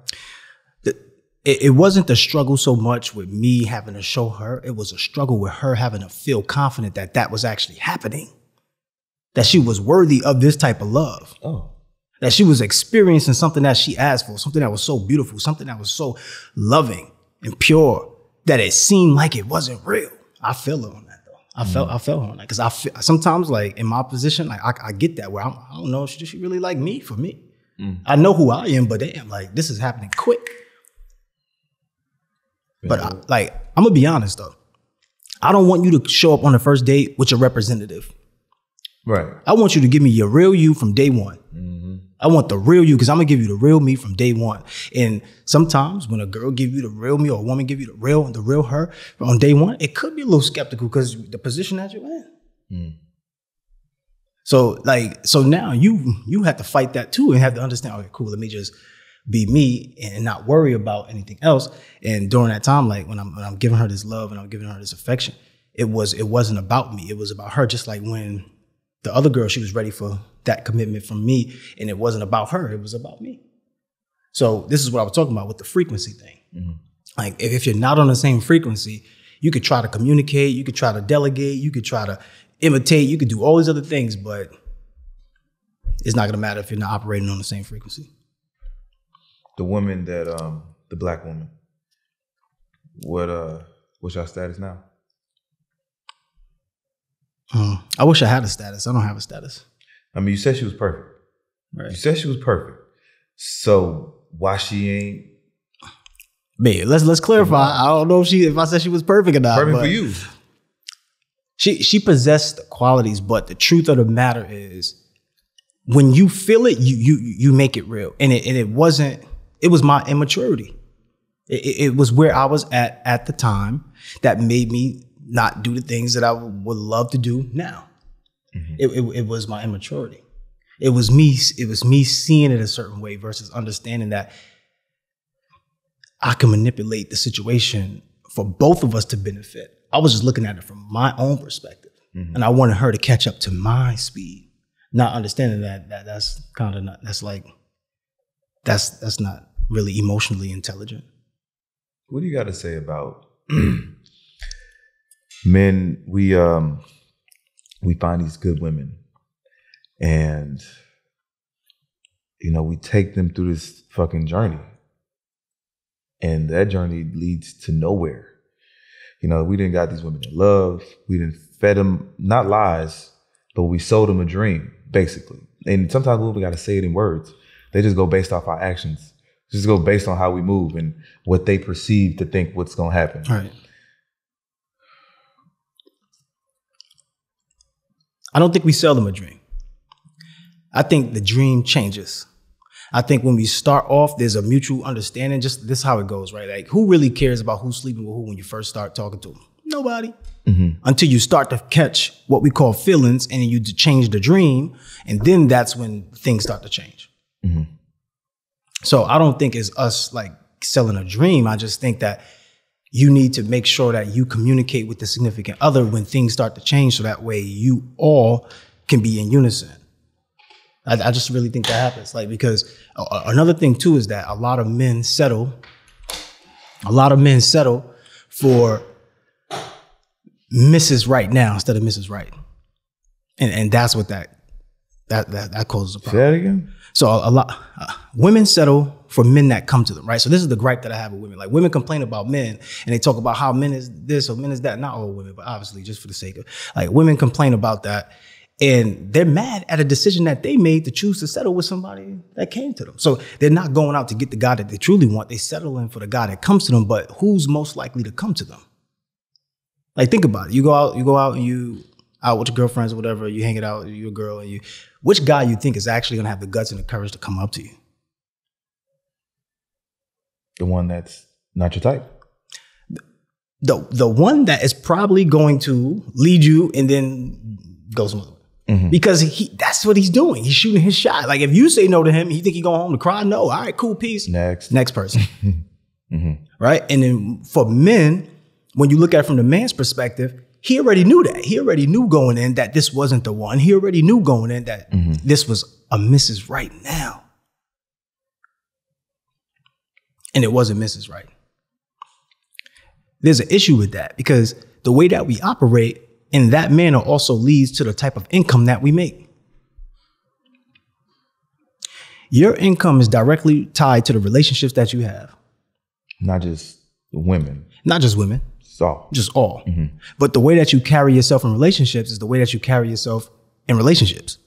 It wasn't the struggle so much with me having to show her. It was a struggle with her having to feel confident that was actually happening. That she was worthy of this type of love. Oh. That she was experiencing something that she asked for, something that was so beautiful, something that was so loving and pure, that it seemed like it wasn't real. I feel it on that though. I felt on that, because sometimes, like, in my position, like, I get that where I don't know, does she really like me for me? I know who I am, but damn, like, this is happening quick. But I'm gonna be honest though. I don't want you to show up on the first date with your representative. Right. I want you to give me your real you from day one. Mm-hmm. I want the real you, because I'm gonna give you the real me from day one. And sometimes when a girl give you the real me, or a woman give you the real her on day one, it could be a little skeptical because the position that you're in. Mm. So now you have to fight that too, and have to understand, okay, cool, let me just be me and not worry about anything else. And during that time, like when I'm giving her this love and I'm giving her this affection, it wasn't about me. It was about her. Just like when the other girl, she was ready for that commitment from me, and it wasn't about her. It was about me. So this is what I was talking about with the frequency thing. Mm-hmm. Like if you're not on the same frequency, you could try to communicate, you could try to delegate, you could try to imitate, you could do all these other things, but it's not going to matter if you're not operating on the same frequency. The woman that, the black woman, what's your status now? I wish I had a status. I don't have a status. You said she was perfect. Right. You said she was perfect. So why she ain't? Man, let's clarify. I don't know if I said she was perfect or not. Perfect for you. She possessed the qualities, but the truth of the matter is, when you feel it, you make it real. And it was my immaturity. It was where I was at the time that made me not do the things that I would love to do now. Mm-hmm. It was my immaturity. It was me seeing it a certain way versus understanding that I can manipulate the situation for both of us to benefit. I was just looking at it from my own perspective. Mm-hmm. And I wanted her to catch up to my speed. Not understanding that's kind of not, that's not really emotionally intelligent. What do you got to say about men? We find these good women, and we take them through this fucking journey, and that journey leads to nowhere. We didn't got these women in love. We didn't fed them not lies, but we sold them a dream, basically. And sometimes we got to say it in words. They just go based off our actions. Just go based on how we move and what they perceive to think what's going to happen. Right. I don't think we sell them a dream. I think the dream changes. I think when we start off, there's a mutual understanding. Just this is how it goes, right? Like, who really cares about who's sleeping with who when you first start talking to them? Nobody. Mm-hmm. Until you start to catch what we call feelings and you change the dream. And then that's when things start to change. Mm-hmm. So I don't think it's us like selling a dream. I just think that you need to make sure that you communicate with the significant other when things start to change. So that way you all can be in unison. I just really think that happens. Like, because another thing too is that a lot of men settle for Mrs. Right now instead of Mrs. Right. And that's what that causes a problem. Say that again? So a lot women settle for men that come to them, right? So this is the gripe that I have with women. Like, women complain about men and they talk about how men is this or men is that. Not all women, but obviously just for the sake of, like, women complain about that and they're mad at a decision that they made to choose to settle with somebody that came to them. So they're not going out to get the guy that they truly want. They settle in for the guy that comes to them, but who's most likely to come to them? Like, think about it. You go out and you out with your girlfriends or whatever, you hang it out, you're a girl, and which guy you think is actually going to have the guts and the courage to come up to you? The one that's not your type. The one that is probably going to lead you and then go some other way. Mm-hmm. Because that's what he's doing. He's shooting his shot. Like, if you say no to him, you think he going home to cry? No. All right, cool, peace. Next person. Mm-hmm. Right? And then for men, when you look at it from the man's perspective, he already knew that. He already knew going in that this wasn't the one. He already knew going in that this was a Mrs. Right now. And it wasn't Mrs. Right. There's an issue with that because the way that we operate in that manner also leads to the type of income that we make. Your income is directly tied to the relationships that you have. Not just women. Not just women. All. Just all. Mm-hmm. But the way that you carry yourself in relationships is the way that you carry yourself in relationships.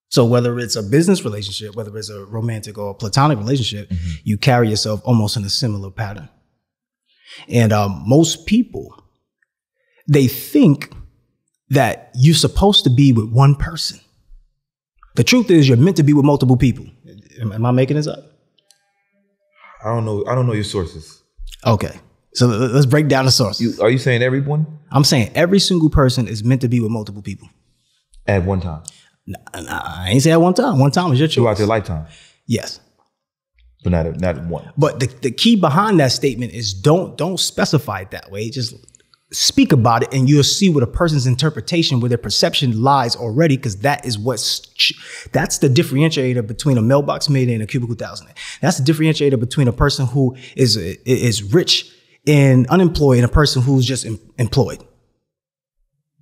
So whether it's a business relationship, whether it's a romantic or platonic relationship, you carry yourself almost in a similar pattern. And most people, they think that you're supposed to be with one person. The truth is you're meant to be with multiple people. Am I making this up? I don't know your sources. Okay. So let's break down the sources. Are you saying everyone? I'm saying every single person is meant to be with multiple people. At one time? Nah, I ain't say at one time. One time is your choice. Throughout their lifetime? Yes. But not one. But the key behind that statement is don't specify it that way. Just speak about it and you'll see what a person's interpretation, where their perception lies already, because that is that's the differentiator between a mailbox made and a cubicle 1,000. That's the differentiator between a person who is rich and unemployed and a person who's just employed.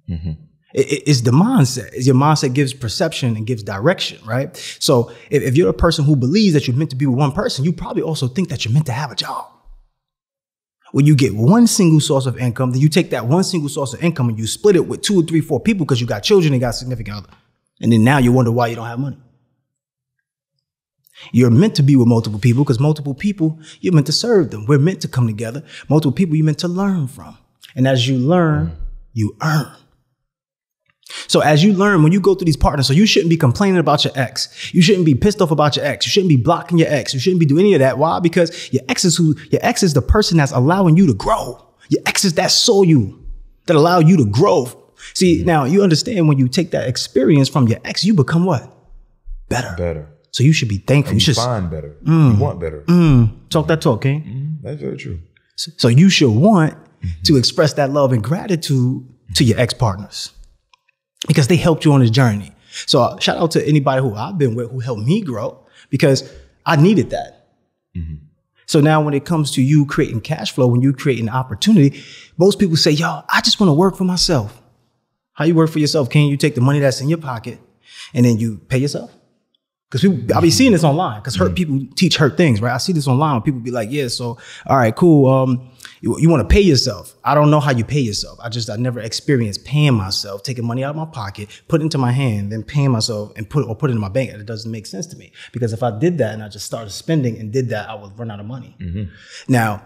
Mm-hmm. It's the mindset. Your mindset gives perception and gives direction, right? So if you're a person who believes that you're meant to be with one person, you probably also think that you're meant to have a job. When you get one single source of income, then you take that one single source of income and you split it with 2 or 3, 4 people because you got children and got significant other. And then now you wonder why you don't have money. You're meant to be with multiple people because multiple people, you're meant to serve them. We're meant to come together. Multiple people you're meant to learn from. And as you learn, you earn. So as you learn, when you go through these partners, so you shouldn't be complaining about your ex. You shouldn't be pissed off about your ex. You shouldn't be blocking your ex. You shouldn't be doing any of that. Why? Because your ex is the person that's allowing you to grow. Your ex is that soul you that allow you to grow. See, now you understand when you take that experience from your ex, you become what? Better. So you should be thankful. And you find better. You want better. Talk that talk, King. That's very true. So you should want to express that love and gratitude to your ex-partners because they helped you on this journey. So shout out to anybody who I've been with who helped me grow because I needed that. So now when it comes to you creating cash flow, when you create an opportunity, most people say, yo, I just want to work for myself. How you work for yourself? Can you take the money that's in your pocket and then you pay yourself? Because I be seeing this online because hurt people teach hurt things, right? I see this online when people be like, yeah, so, all right, cool. You want to pay yourself. I don't know how you pay yourself. I never experienced paying myself, taking money out of my pocket, put it into my hand, then paying myself and put it in my bank. It doesn't make sense to me because if I did that and I just started spending and did that, I would run out of money. Now,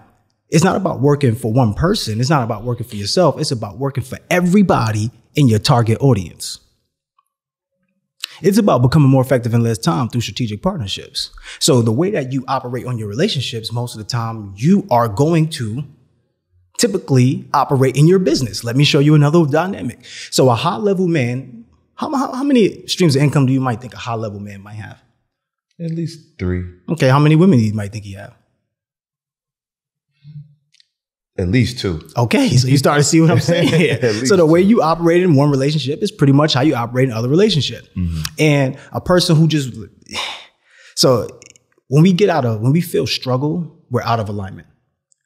it's not about working for one person. It's not about working for yourself. It's about working for everybody in your target audience. It's about becoming more effective in less time through strategic partnerships. So the way that you operate on your relationships, most of the time, you are going to typically operate in your business. Let me show you another dynamic. So a high-level man, how many streams of income do you might think a high-level man might have? At least 3. Okay, how many women do you might think he have? At least 2. Okay, so you start to see what I'm saying here. So the way you operate in one relationship is pretty much how you operate in other relationships. And a person who so when we feel struggle, we're out of alignment.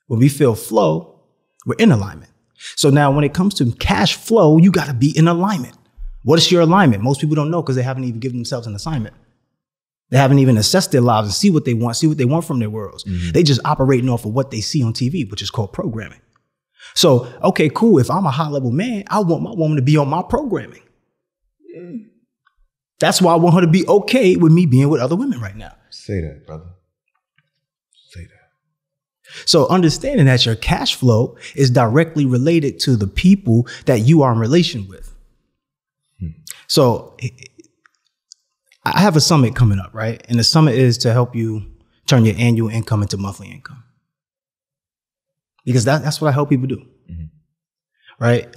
When we feel flow, we're in alignment. So now when it comes to cash flow, you got to be in alignment. What is your alignment? Most people don't know because they haven't even given themselves an assignment. They haven't even assessed their lives and see what they want from their worlds. They just operating off of what they see on TV, which is called programming. So, okay, cool. If I'm a high-level man, I want my woman to be on my programming. That's why I want her to be okay with me being with other women right now. Say that, brother. Say that. So understanding that your cash flow is directly related to the people that you are in relation with. So I have a summit coming up, right? And the summit is to help you turn your annual income into monthly income. Because that's what I help people do, right?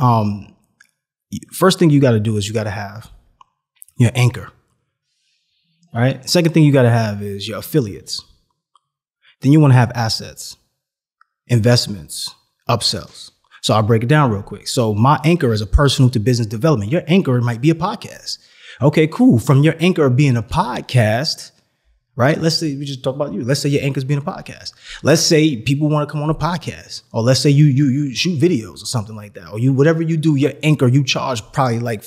First thing you got to do is you got to have your anchor, right? Second thing you got to have is your affiliates. Then you want to have assets, investments, upsells. So I'll break it down real quick. So my anchor is a personal to business development. Your anchor might be a podcast. Okay, cool. From your anchor being a podcast, right? Let's say we just talk about you. Let's say your anchor's being a podcast. Let's say people want to come on a podcast, or let's say you shoot videos or something like that, or whatever you do, your anchor, you charge probably like,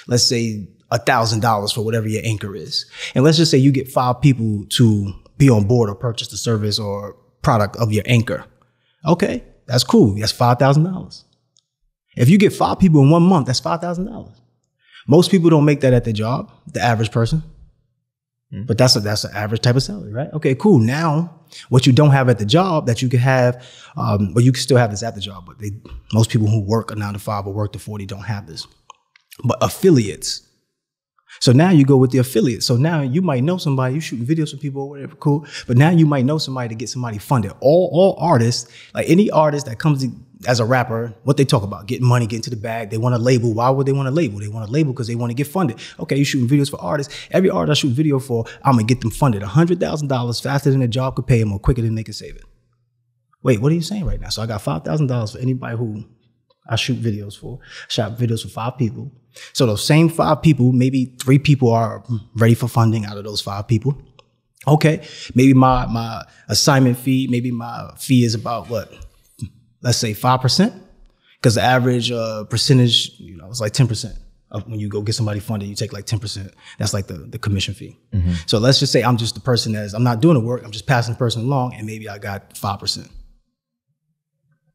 let's say $1,000 for whatever your anchor is. And let's just say you get 5 people to be on board or purchase the service or product of your anchor. Okay, that's cool. That's $5,000. If you get 5 people in 1 month, that's $5,000. Most people don't make that at their job, the average person. But that's an average type of salary, right? Okay, cool. Now, what you don't have at the job that you can have, but you can still have this at the job, but most people who work a 9 to 5 or work to 40 don't have this. But affiliates. So now you go with the affiliates. So now you might know somebody, you shooting videos for people or whatever, cool. But now you might know somebody to get somebody funded. All artists, like any artist that comes as a rapper, what they talk about, getting money, getting to the bag. They want a label. Why would they want a label? They want a label because they want to get funded. Okay, you're shooting videos for artists. Every artist I shoot video for, I'm going to get them funded. $100,000 faster than a job could pay them or quicker than they can save it. Wait, what are you saying right now? So I got $5,000 for anybody who I shoot videos for. Shot videos for 5 people. So those same 5 people, maybe 3 people are ready for funding out of those 5 people. Okay, maybe my assignment fee, maybe my fee is about what? Let's say 5%, because the average percentage, it's like 10%. When you go get somebody funded, you take like 10%. That's like the commission fee. So let's just say I'm just the person I'm not doing the work. I'm just passing the person along, and maybe I got 5%.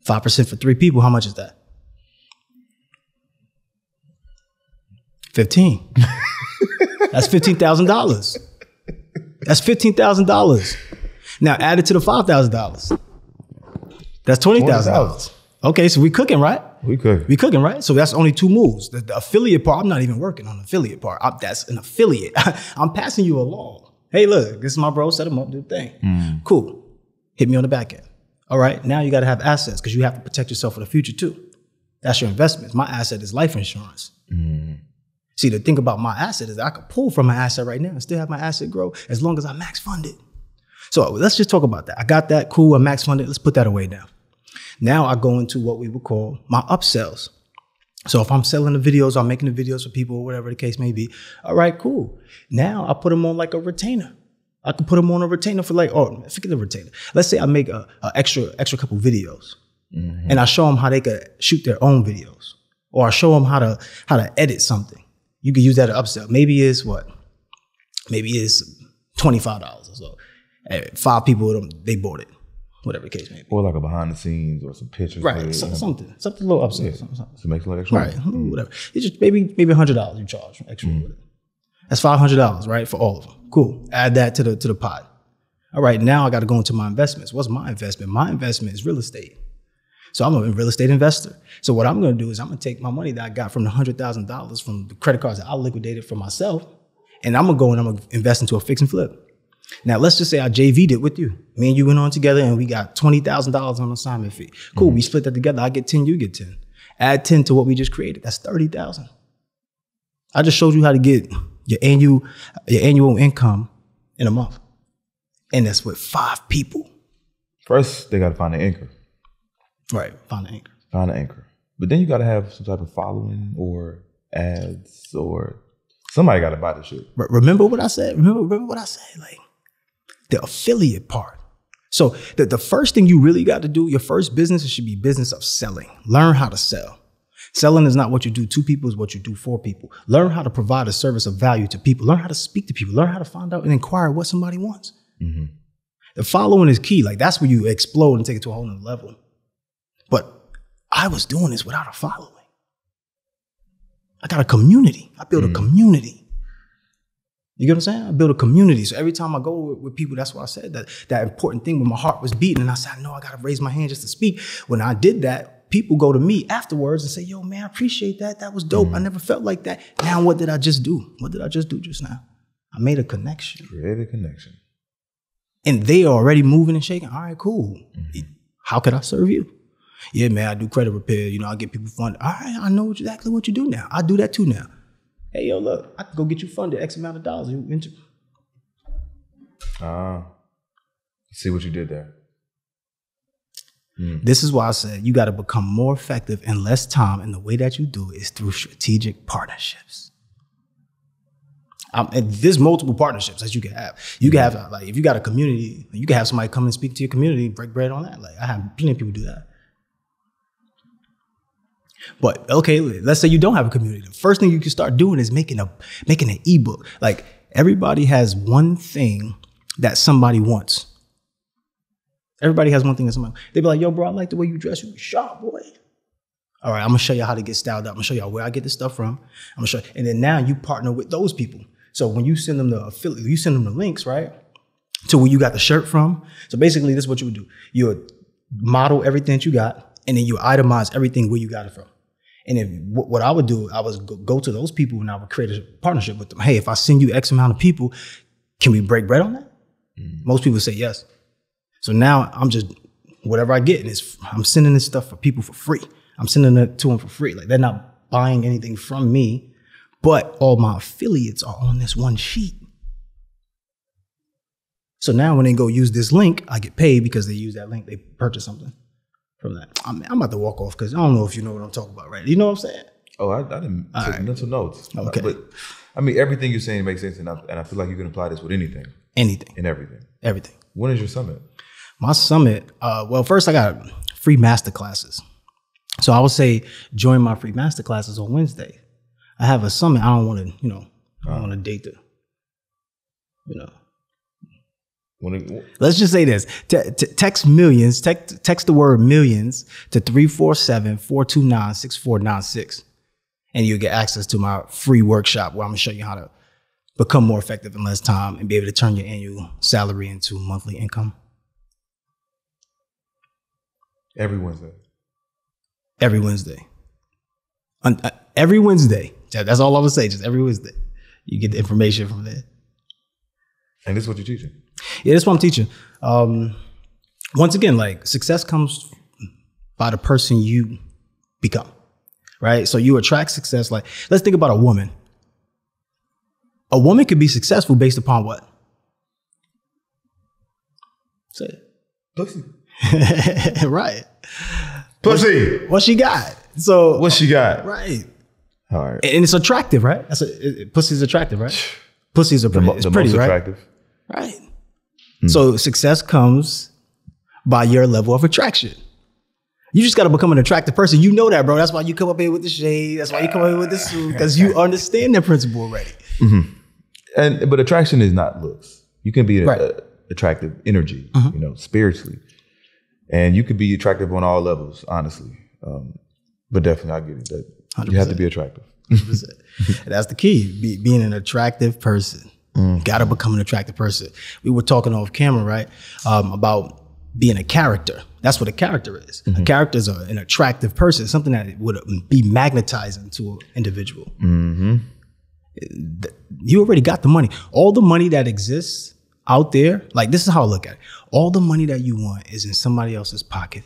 5% for 3 people, how much is that? 15. That's $15,000. That's $15,000. Now add it to the $5,000. That's $20,000. Okay, so we cooking, right? We cooking. We cooking, right? So that's only 2 moves. The affiliate part, I'm not even working on the affiliate part. That's an affiliate. I'm passing you along. Hey, look, this is my bro. Set him up, do the thing. Cool. Hit me on the back end. All right, now you got to have assets because you have to protect yourself for the future too. That's your investments. My asset is life insurance. See, the thing about my asset is that I could pull from my asset right now and still have my asset grow as long as I max fund it. So let's just talk about that. I got that, cool, I max funded. Let's put that away now. Now I go into what we would call my upsells. So if I'm selling the videos, I'm making the videos for people or whatever the case may be. All right, cool. Now I put them on like a retainer. I could put them on a retainer for like, oh, forget the retainer. Let's say I make a extra couple videos and I show them how they could shoot their own videos, or I show them how to edit something. You could use that to upsell. Maybe it's what? Maybe it's $25 or so. 5 people, they bought it. Whatever the case may be. Or like a behind the scenes or some pictures. Right, something a little upsell. Yeah. Something. So it makes it like extra. Right, whatever. It's just maybe $100 you charge extra. That's $500, right, for all of them. Cool. Add that to the pot. All right, now I got to go into my investments. What's my investment? My investment is real estate. So I'm a real estate investor. So what I'm going to do is I'm going to take my money that I got from the $100,000 from the credit cards that I liquidated for myself, and I'm going to go and I'm going to invest into a fix and flip. Now, let's just say I JV'd it with you. Me and you went on together and we got $20,000 on assignment fee. Cool, we split that together. I get 10, you get 10. Add 10 to what we just created. That's 30,000. I just showed you how to get your annual income in a month. And that's with 5 people. First, they got to find an anchor. Right, find an anchor. Find an anchor. But then you got to have some type of following or ads, or somebody got to buy the shit. Remember what I said? Remember what I said? Like, the affiliate part. So the first thing you really got to do, your first business, it should be business of selling. Learn how to sell. Selling is not what you do 2 people, is what you do 4 people. Learn how to provide a service of value to people. Learn how to speak to people. Learn how to find out and inquire what somebody wants. The following is key. Like, that's where you explode and take it to a whole nother level. But I was doing this without a following. I got a community. I built a community. You get what I'm saying? I built a community. So every time I go with people, that's why I said that important thing when my heart was beating. And I said, no, I got to raise my hand just to speak. When I did that, people go to me afterwards and say, yo, man, I appreciate that. That was dope. I never felt like that. Now, what did I just do? What did I just do just now? I made a connection. Create a connection. And they are already moving and shaking. All right, cool. How could I serve you? Yeah, man, I do credit repair. You know, I get people funded. All right, I know exactly what you do now. I do that too now. Hey, yo, look, I can go get you funded X amount of dollars. See what you did there. This is why I said you got to become more effective in less time. And the way that you do it is through strategic partnerships. And there's multiple partnerships that you can have. You can have, like, if you got a community, you can have somebody come and speak to your community, break bread on that. Like, I have plenty of people do that. But okay, let's say you don't have a community. The first thing you can start doing is making an ebook. Like, everybody has one thing that somebody wants. Everybody has one thing that somebody. They be like, yo, bro, I like the way you dress. You sharp, boy. All right, I'm gonna show you how to get styled up. I'm gonna show y'all where I get this stuff from. I'm gonna show you. And then now you partner with those people. So when you send them the affiliate, you send them the links, right? To where you got the shirt from. So basically, this is what you would do. You would model everything that you got, and then you itemize everything where you got it from. And if what I would do, I would go to those people and I would create a partnership with them. Hey, if I send you X amount of people, can we break bread on that? Most people say yes. So now I'm just, whatever I get, I'm sending this stuff for people for free. I'm sending it to them for free. Like, they're not buying anything from me, but all my affiliates are on this one sheet. So now when they go use this link, I get paid because they use that link. They purchase something from that. I'm about to walk off because I don't know if you know what I'm talking about, right? You know what I'm saying? Oh, I didn't take mental notes. Okay. But I mean, everything you're saying makes sense, and I feel like you can apply this with anything. Anything. And everything. Everything. When is your summit? My summit, well, first I got free master classes. So I would say join my free master classes on Wednesday. I have a summit. I don't want to, I don't want to date the, Let's just say this. Text millions, text the word millions to 347-429-6496. And you'll get access to my free workshop where I'm going to show you how to become more effective in less time and be able to turn your annual salary into monthly income. Every Wednesday. every Wednesday. Every Wednesday. That's all I'm gonna say. Just every Wednesday, you get the information from there. And this is what you're teaching? Yeah, that's what I'm teaching. Once again, like success comes by the person you become, right? So you attract success. Like, let's think about a woman. A woman could be successful based upon what? Say it. Pussy. Right. Pussy. What she got? So what she got? Right. All right. And it's attractive, right? Pussy's attractive, right? Pussy's pretty, it's the pretty, most right? attractive. Right. So success comes by your level of attraction. You just got to become an attractive person. You know that, bro. That's why you come up here with the shade. That's why you come up here with the suit, because you understand that principle already. But attraction is not looks. You can be attractive energy, spiritually. And you can be attractive on all levels, honestly. But definitely, I get it. That 100%. You have to be attractive. 100%. That's the key, being an attractive person. Got to become an attractive person. We were talking off camera, right, about being a character. That's what a character is. A character is an attractive person, something that would be magnetizing to an individual. You already got the money. All the money that exists out there, like this is how I look at it. All the money that you want is in somebody else's pocket.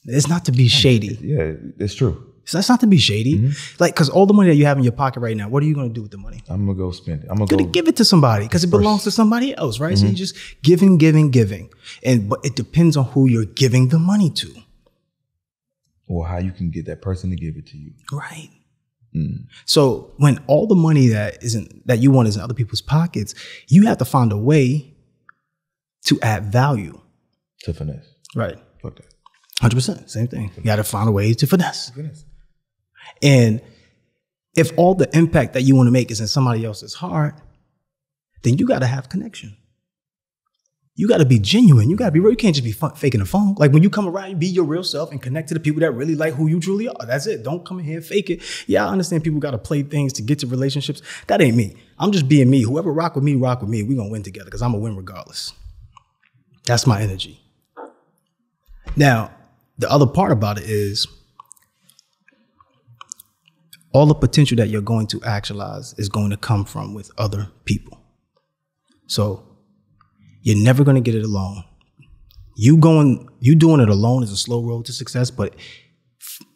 It's not to be shady. Yeah, it's true. So that's not to be shady. Like, because all the money that you have in your pocket right now, what are you going to do with the money? I'm going to go spend it. I'm going to give it to somebody because it belongs to somebody else, right? So you just giving. But it depends on who you're giving the money to. Or how you can get that person to give it to you. Right. So when all the money that you want is in other people's pockets, you have to find a way to add value. To finesse. Right. Fuck that. 100%. Same thing. You got to find a way to finesse. And if all the impact that you want to make is in somebody else's heart, then you got to have connection. You got to be genuine. You got to be real. You can't just be faking the phone. Like when you come around, you be your real self and connect to the people that really like who you truly are. That's it. Don't come in here and fake it. Yeah, I understand people got to play things to get to relationships. That ain't me. I'm just being me. Whoever rock with me. We're going to win together because I'm going to win regardless. That's my energy. Now, the other part about it is all the potential that you're going to actualize is going to come from with other people. So you're never going to get it alone. You doing it alone is a slow road to success, but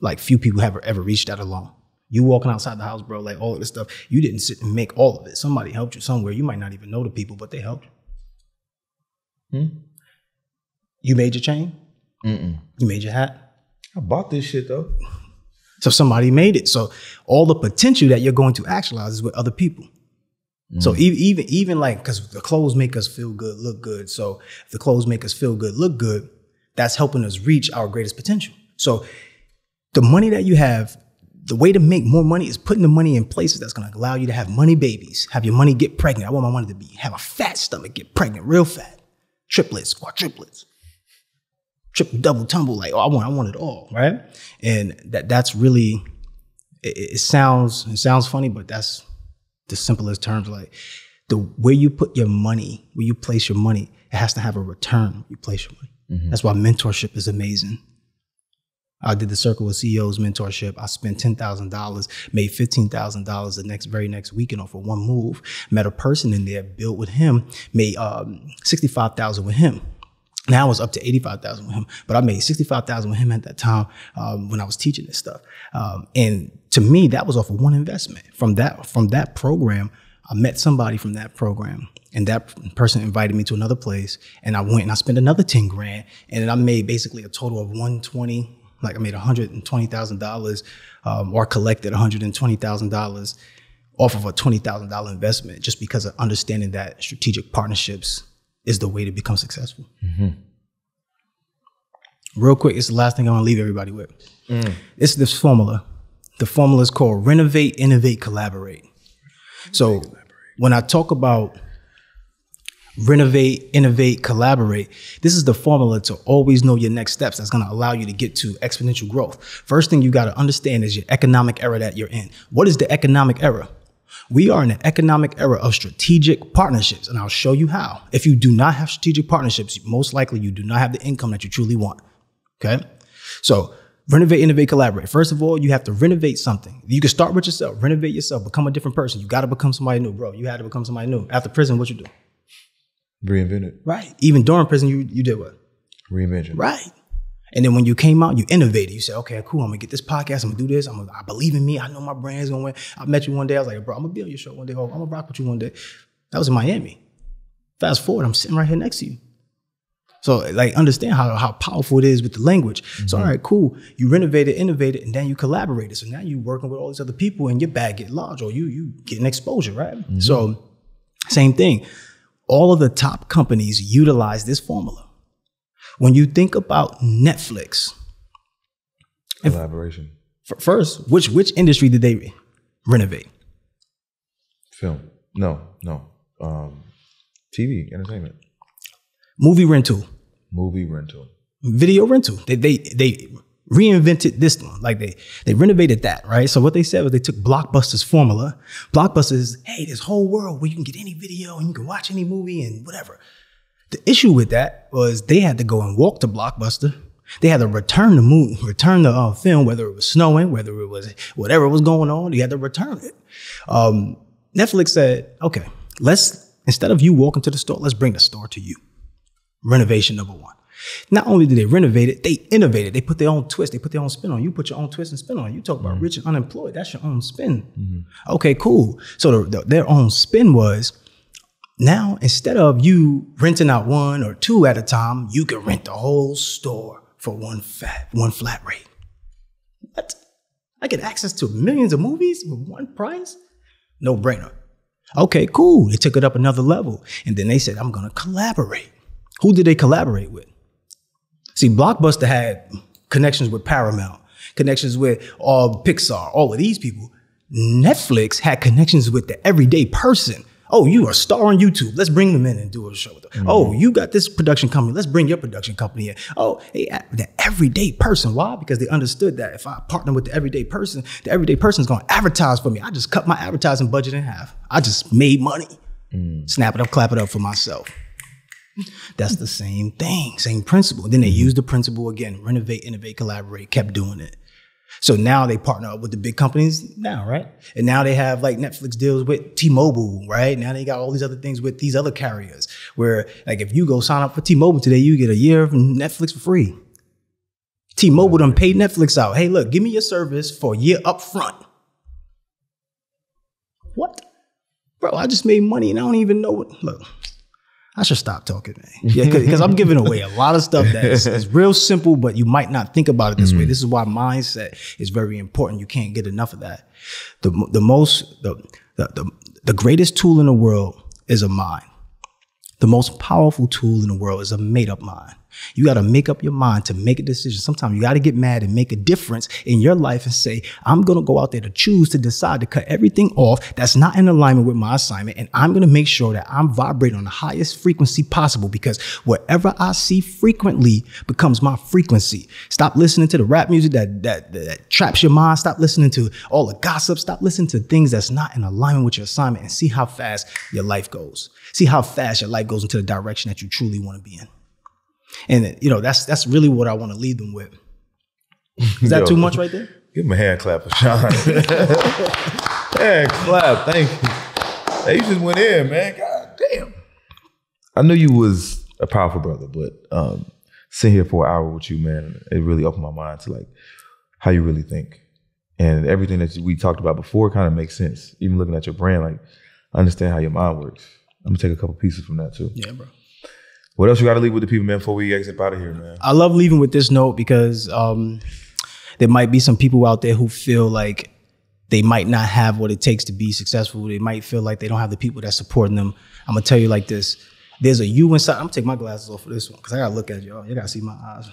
like few people have ever reached that alone. You walking outside the house, bro, like all of this stuff, you didn't sit and make all of it. Somebody helped you somewhere. You might not even know the people, but they helped you. You made your chain? You made your hat? I bought this shit though. So somebody made it. So all the potential that you're going to actualize is with other people. So even like, because the clothes make us feel good, look good. So if the clothes make us feel good, look good, that's helping us reach our greatest potential. So the money that you have, the way to make more money is putting the money in places that's going to allow you to have money babies, have your money get pregnant. I want my money to have a fat stomach, get pregnant real fat, triplets, quadruplets. Triple, double, tumble, like, oh, I want it all, right? And that's really, it sounds funny, but that's the simplest terms. Like where you put your money, where you place your money, it has to have a return where you place your money. That's why mentorship is amazing. I did the Circle of CEOs mentorship. I spent $10,000, made $15,000 the very next weekend off of one move. Met a person in there, built with him, made $65,000 with him. Now it's up to $85,000 with him, but I made $65,000 with him at that time when I was teaching this stuff. And to me, that was off of one investment. From that program, I met somebody from that program, and that person invited me to another place, and I went and I spent another $10,000, and then I made basically a total of $120,000. Like I made $120,000, or collected $120,000 off of a $20,000 investment, just because of understanding that strategic partnerships is the way to become successful. Real quick, it's the last thing I want to leave everybody with. It's this formula. The formula is called Renovate, Innovate, Collaborate. So when I talk about Renovate, Innovate, Collaborate, this is the formula to always know your next steps that's going to allow you to get to exponential growth. First thing you got to understand is your economic era that you're in. What is the economic era? We are in an economic era of strategic partnerships, and I'll show you how. If you do not have strategic partnerships, most likely you do not have the income that you truly want, okay? So Renovate, innovate, collaborate. First of all, you have to renovate something. You can start with yourself, renovate yourself, become a different person. You got to become somebody new, bro. You had to become somebody new. After prison, what you do? Reinvent it. Right. Even during prison, you did what? Reinvention. Right. And then when you came out, you innovated. You said, okay, cool. I'm going to get this podcast. I'm going to do this. I believe in me. I know my brand's going to win. I met you one day. I was like, bro, I'm going to be on your show one day. I'm going to rock with you one day. That was in Miami. Fast forward, I'm sitting right here next to you. So like, understand how powerful it is with the language. Mm-hmm. So, all right, cool. You renovated, innovated, and then you collaborated. So now you're working with all these other people and your bag get large or you getting exposure, right? Mm-hmm. So same thing. All of the top companies utilize this formula. When you think about Netflix. Collaboration. First, which industry did they renovate? Film. No. TV, entertainment. Movie rental. Video rental. They reinvented this one. Like they renovated that, right? So what they said was they took Blockbuster's formula. Blockbuster is, hey, this whole world where you can get any video and you can watch any movie and whatever. The issue with that was they had to go and walk to Blockbuster. They had to return the film, whether it was snowing, whether it was whatever was going on, you had to return it. Netflix said, okay, instead of you walking to the store, let's bring the store to you. Renovation number one. Not only did they renovate it, they innovated. They put their own twist. They put their own spin on it. You put your own twist and spin on it. You talk about rich and unemployed. That's your own spin. Mm-hmm. Okay, cool. So their own spin was, now instead of you renting out one or two at a time, you can rent the whole store for one flat rate. What? I get access to millions of movies with one price? No brainer. Okay, cool. They took it up another level. And then they said, I'm going to collaborate. Who did they collaborate with? See, Blockbuster had connections with Paramount, connections with Pixar, all of these people. Netflix had connections with the everyday person. Oh, you are a star on YouTube. Let's bring them in and do a show with them. Mm-hmm. Oh, you got this production company. Let's bring your production company in. Oh, the everyday person. Why? Because they understood that if I partner with the everyday person is going to advertise for me. I just cut my advertising budget in half. I just made money. Snap it up, clap it up for myself. That's the same thing, same principle. Then they used the principle again, renovate, innovate, collaborate, kept doing it. So now they partner up with the big companies now, right? And now they have like Netflix deals with T-Mobile, right? Now they got all these other things with these other carriers where like if you go sign up for T-Mobile today, you get a year of Netflix for free. T-Mobile done paid Netflix out. Hey, look, give me your service for a year up front. What? Bro, I just made money and I don't even know what. Look, I should stop talking, man. Yeah, because I'm giving away a lot of stuff that is real simple, but you might not think about it this way. This is why mindset is very important. You can't get enough of that. The greatest tool in the world is a mind. The most powerful tool in the world is a made-up mind. You got to make up your mind to make a decision. Sometimes you got to get mad and make a difference in your life and say, I'm going to go out there to choose to decide to cut everything off that's not in alignment with my assignment. And I'm going to make sure that I'm vibrating on the highest frequency possible because whatever I see frequently becomes my frequency. Stop listening to the rap music that traps your mind. Stop listening to all the gossip. Stop listening to things that's not in alignment with your assignment and see how fast your life goes. See how fast your life goes into the direction that you truly want to be in. And, you know, that's really what I want to leave them with. Is that too much right there? Give him a hand clap for Sean. Hand clap. Thank you. Hey, you just went in, man. God damn. I knew you was a powerful brother, but sitting here for an hour with you, man, it really opened my mind to like how you really think. And everything that we talked about before kind of makes sense. Even looking at your brand, like, I understand how your mind works. I'm going to take a couple pieces from that too. Yeah, bro. What else you got to leave with the people, man, before we exit out of here, man? I love leaving with this note because there might be some people out there who feel like they might not have what it takes to be successful. They might feel like they don't have the people that's supporting them. I'm going to tell you like this. There's a you inside. I'm going to take my glasses off for this one because I got to look at y'all. You got to see my eyes.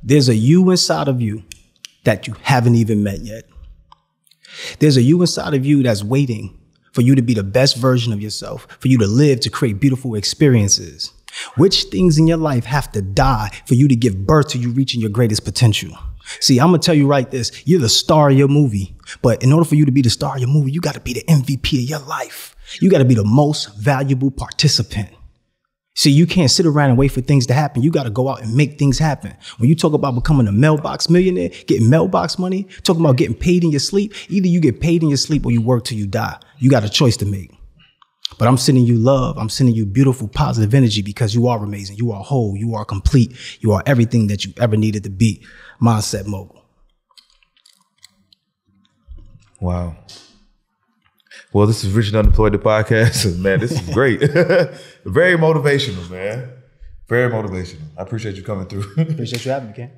There's a you inside of you that you haven't even met yet. There's a you inside of you that's waiting for you to be the best version of yourself, for you to live, to create beautiful experiences. Which things in your life have to die for you to give birth to you reaching your greatest potential? See, I'm going to tell you right this. You're the star of your movie. But in order for you to be the star of your movie, you got to be the MVP of your life. You got to be the most valuable participant. See, you can't sit around and wait for things to happen. You got to go out and make things happen. When you talk about becoming a mailbox millionaire, getting mailbox money, talking about getting paid in your sleep, either you get paid in your sleep or you work till you die. You got a choice to make. But I'm sending you love. I'm sending you beautiful, positive energy because you are amazing. You are whole. You are complete. You are everything that you ever needed to be. Mindset Mogul. Wow. Well, this is Rich and Unemployed, the podcast. Man, this is great. Very motivational, man. Very motivational. I appreciate you coming through. Appreciate you having me, Ken.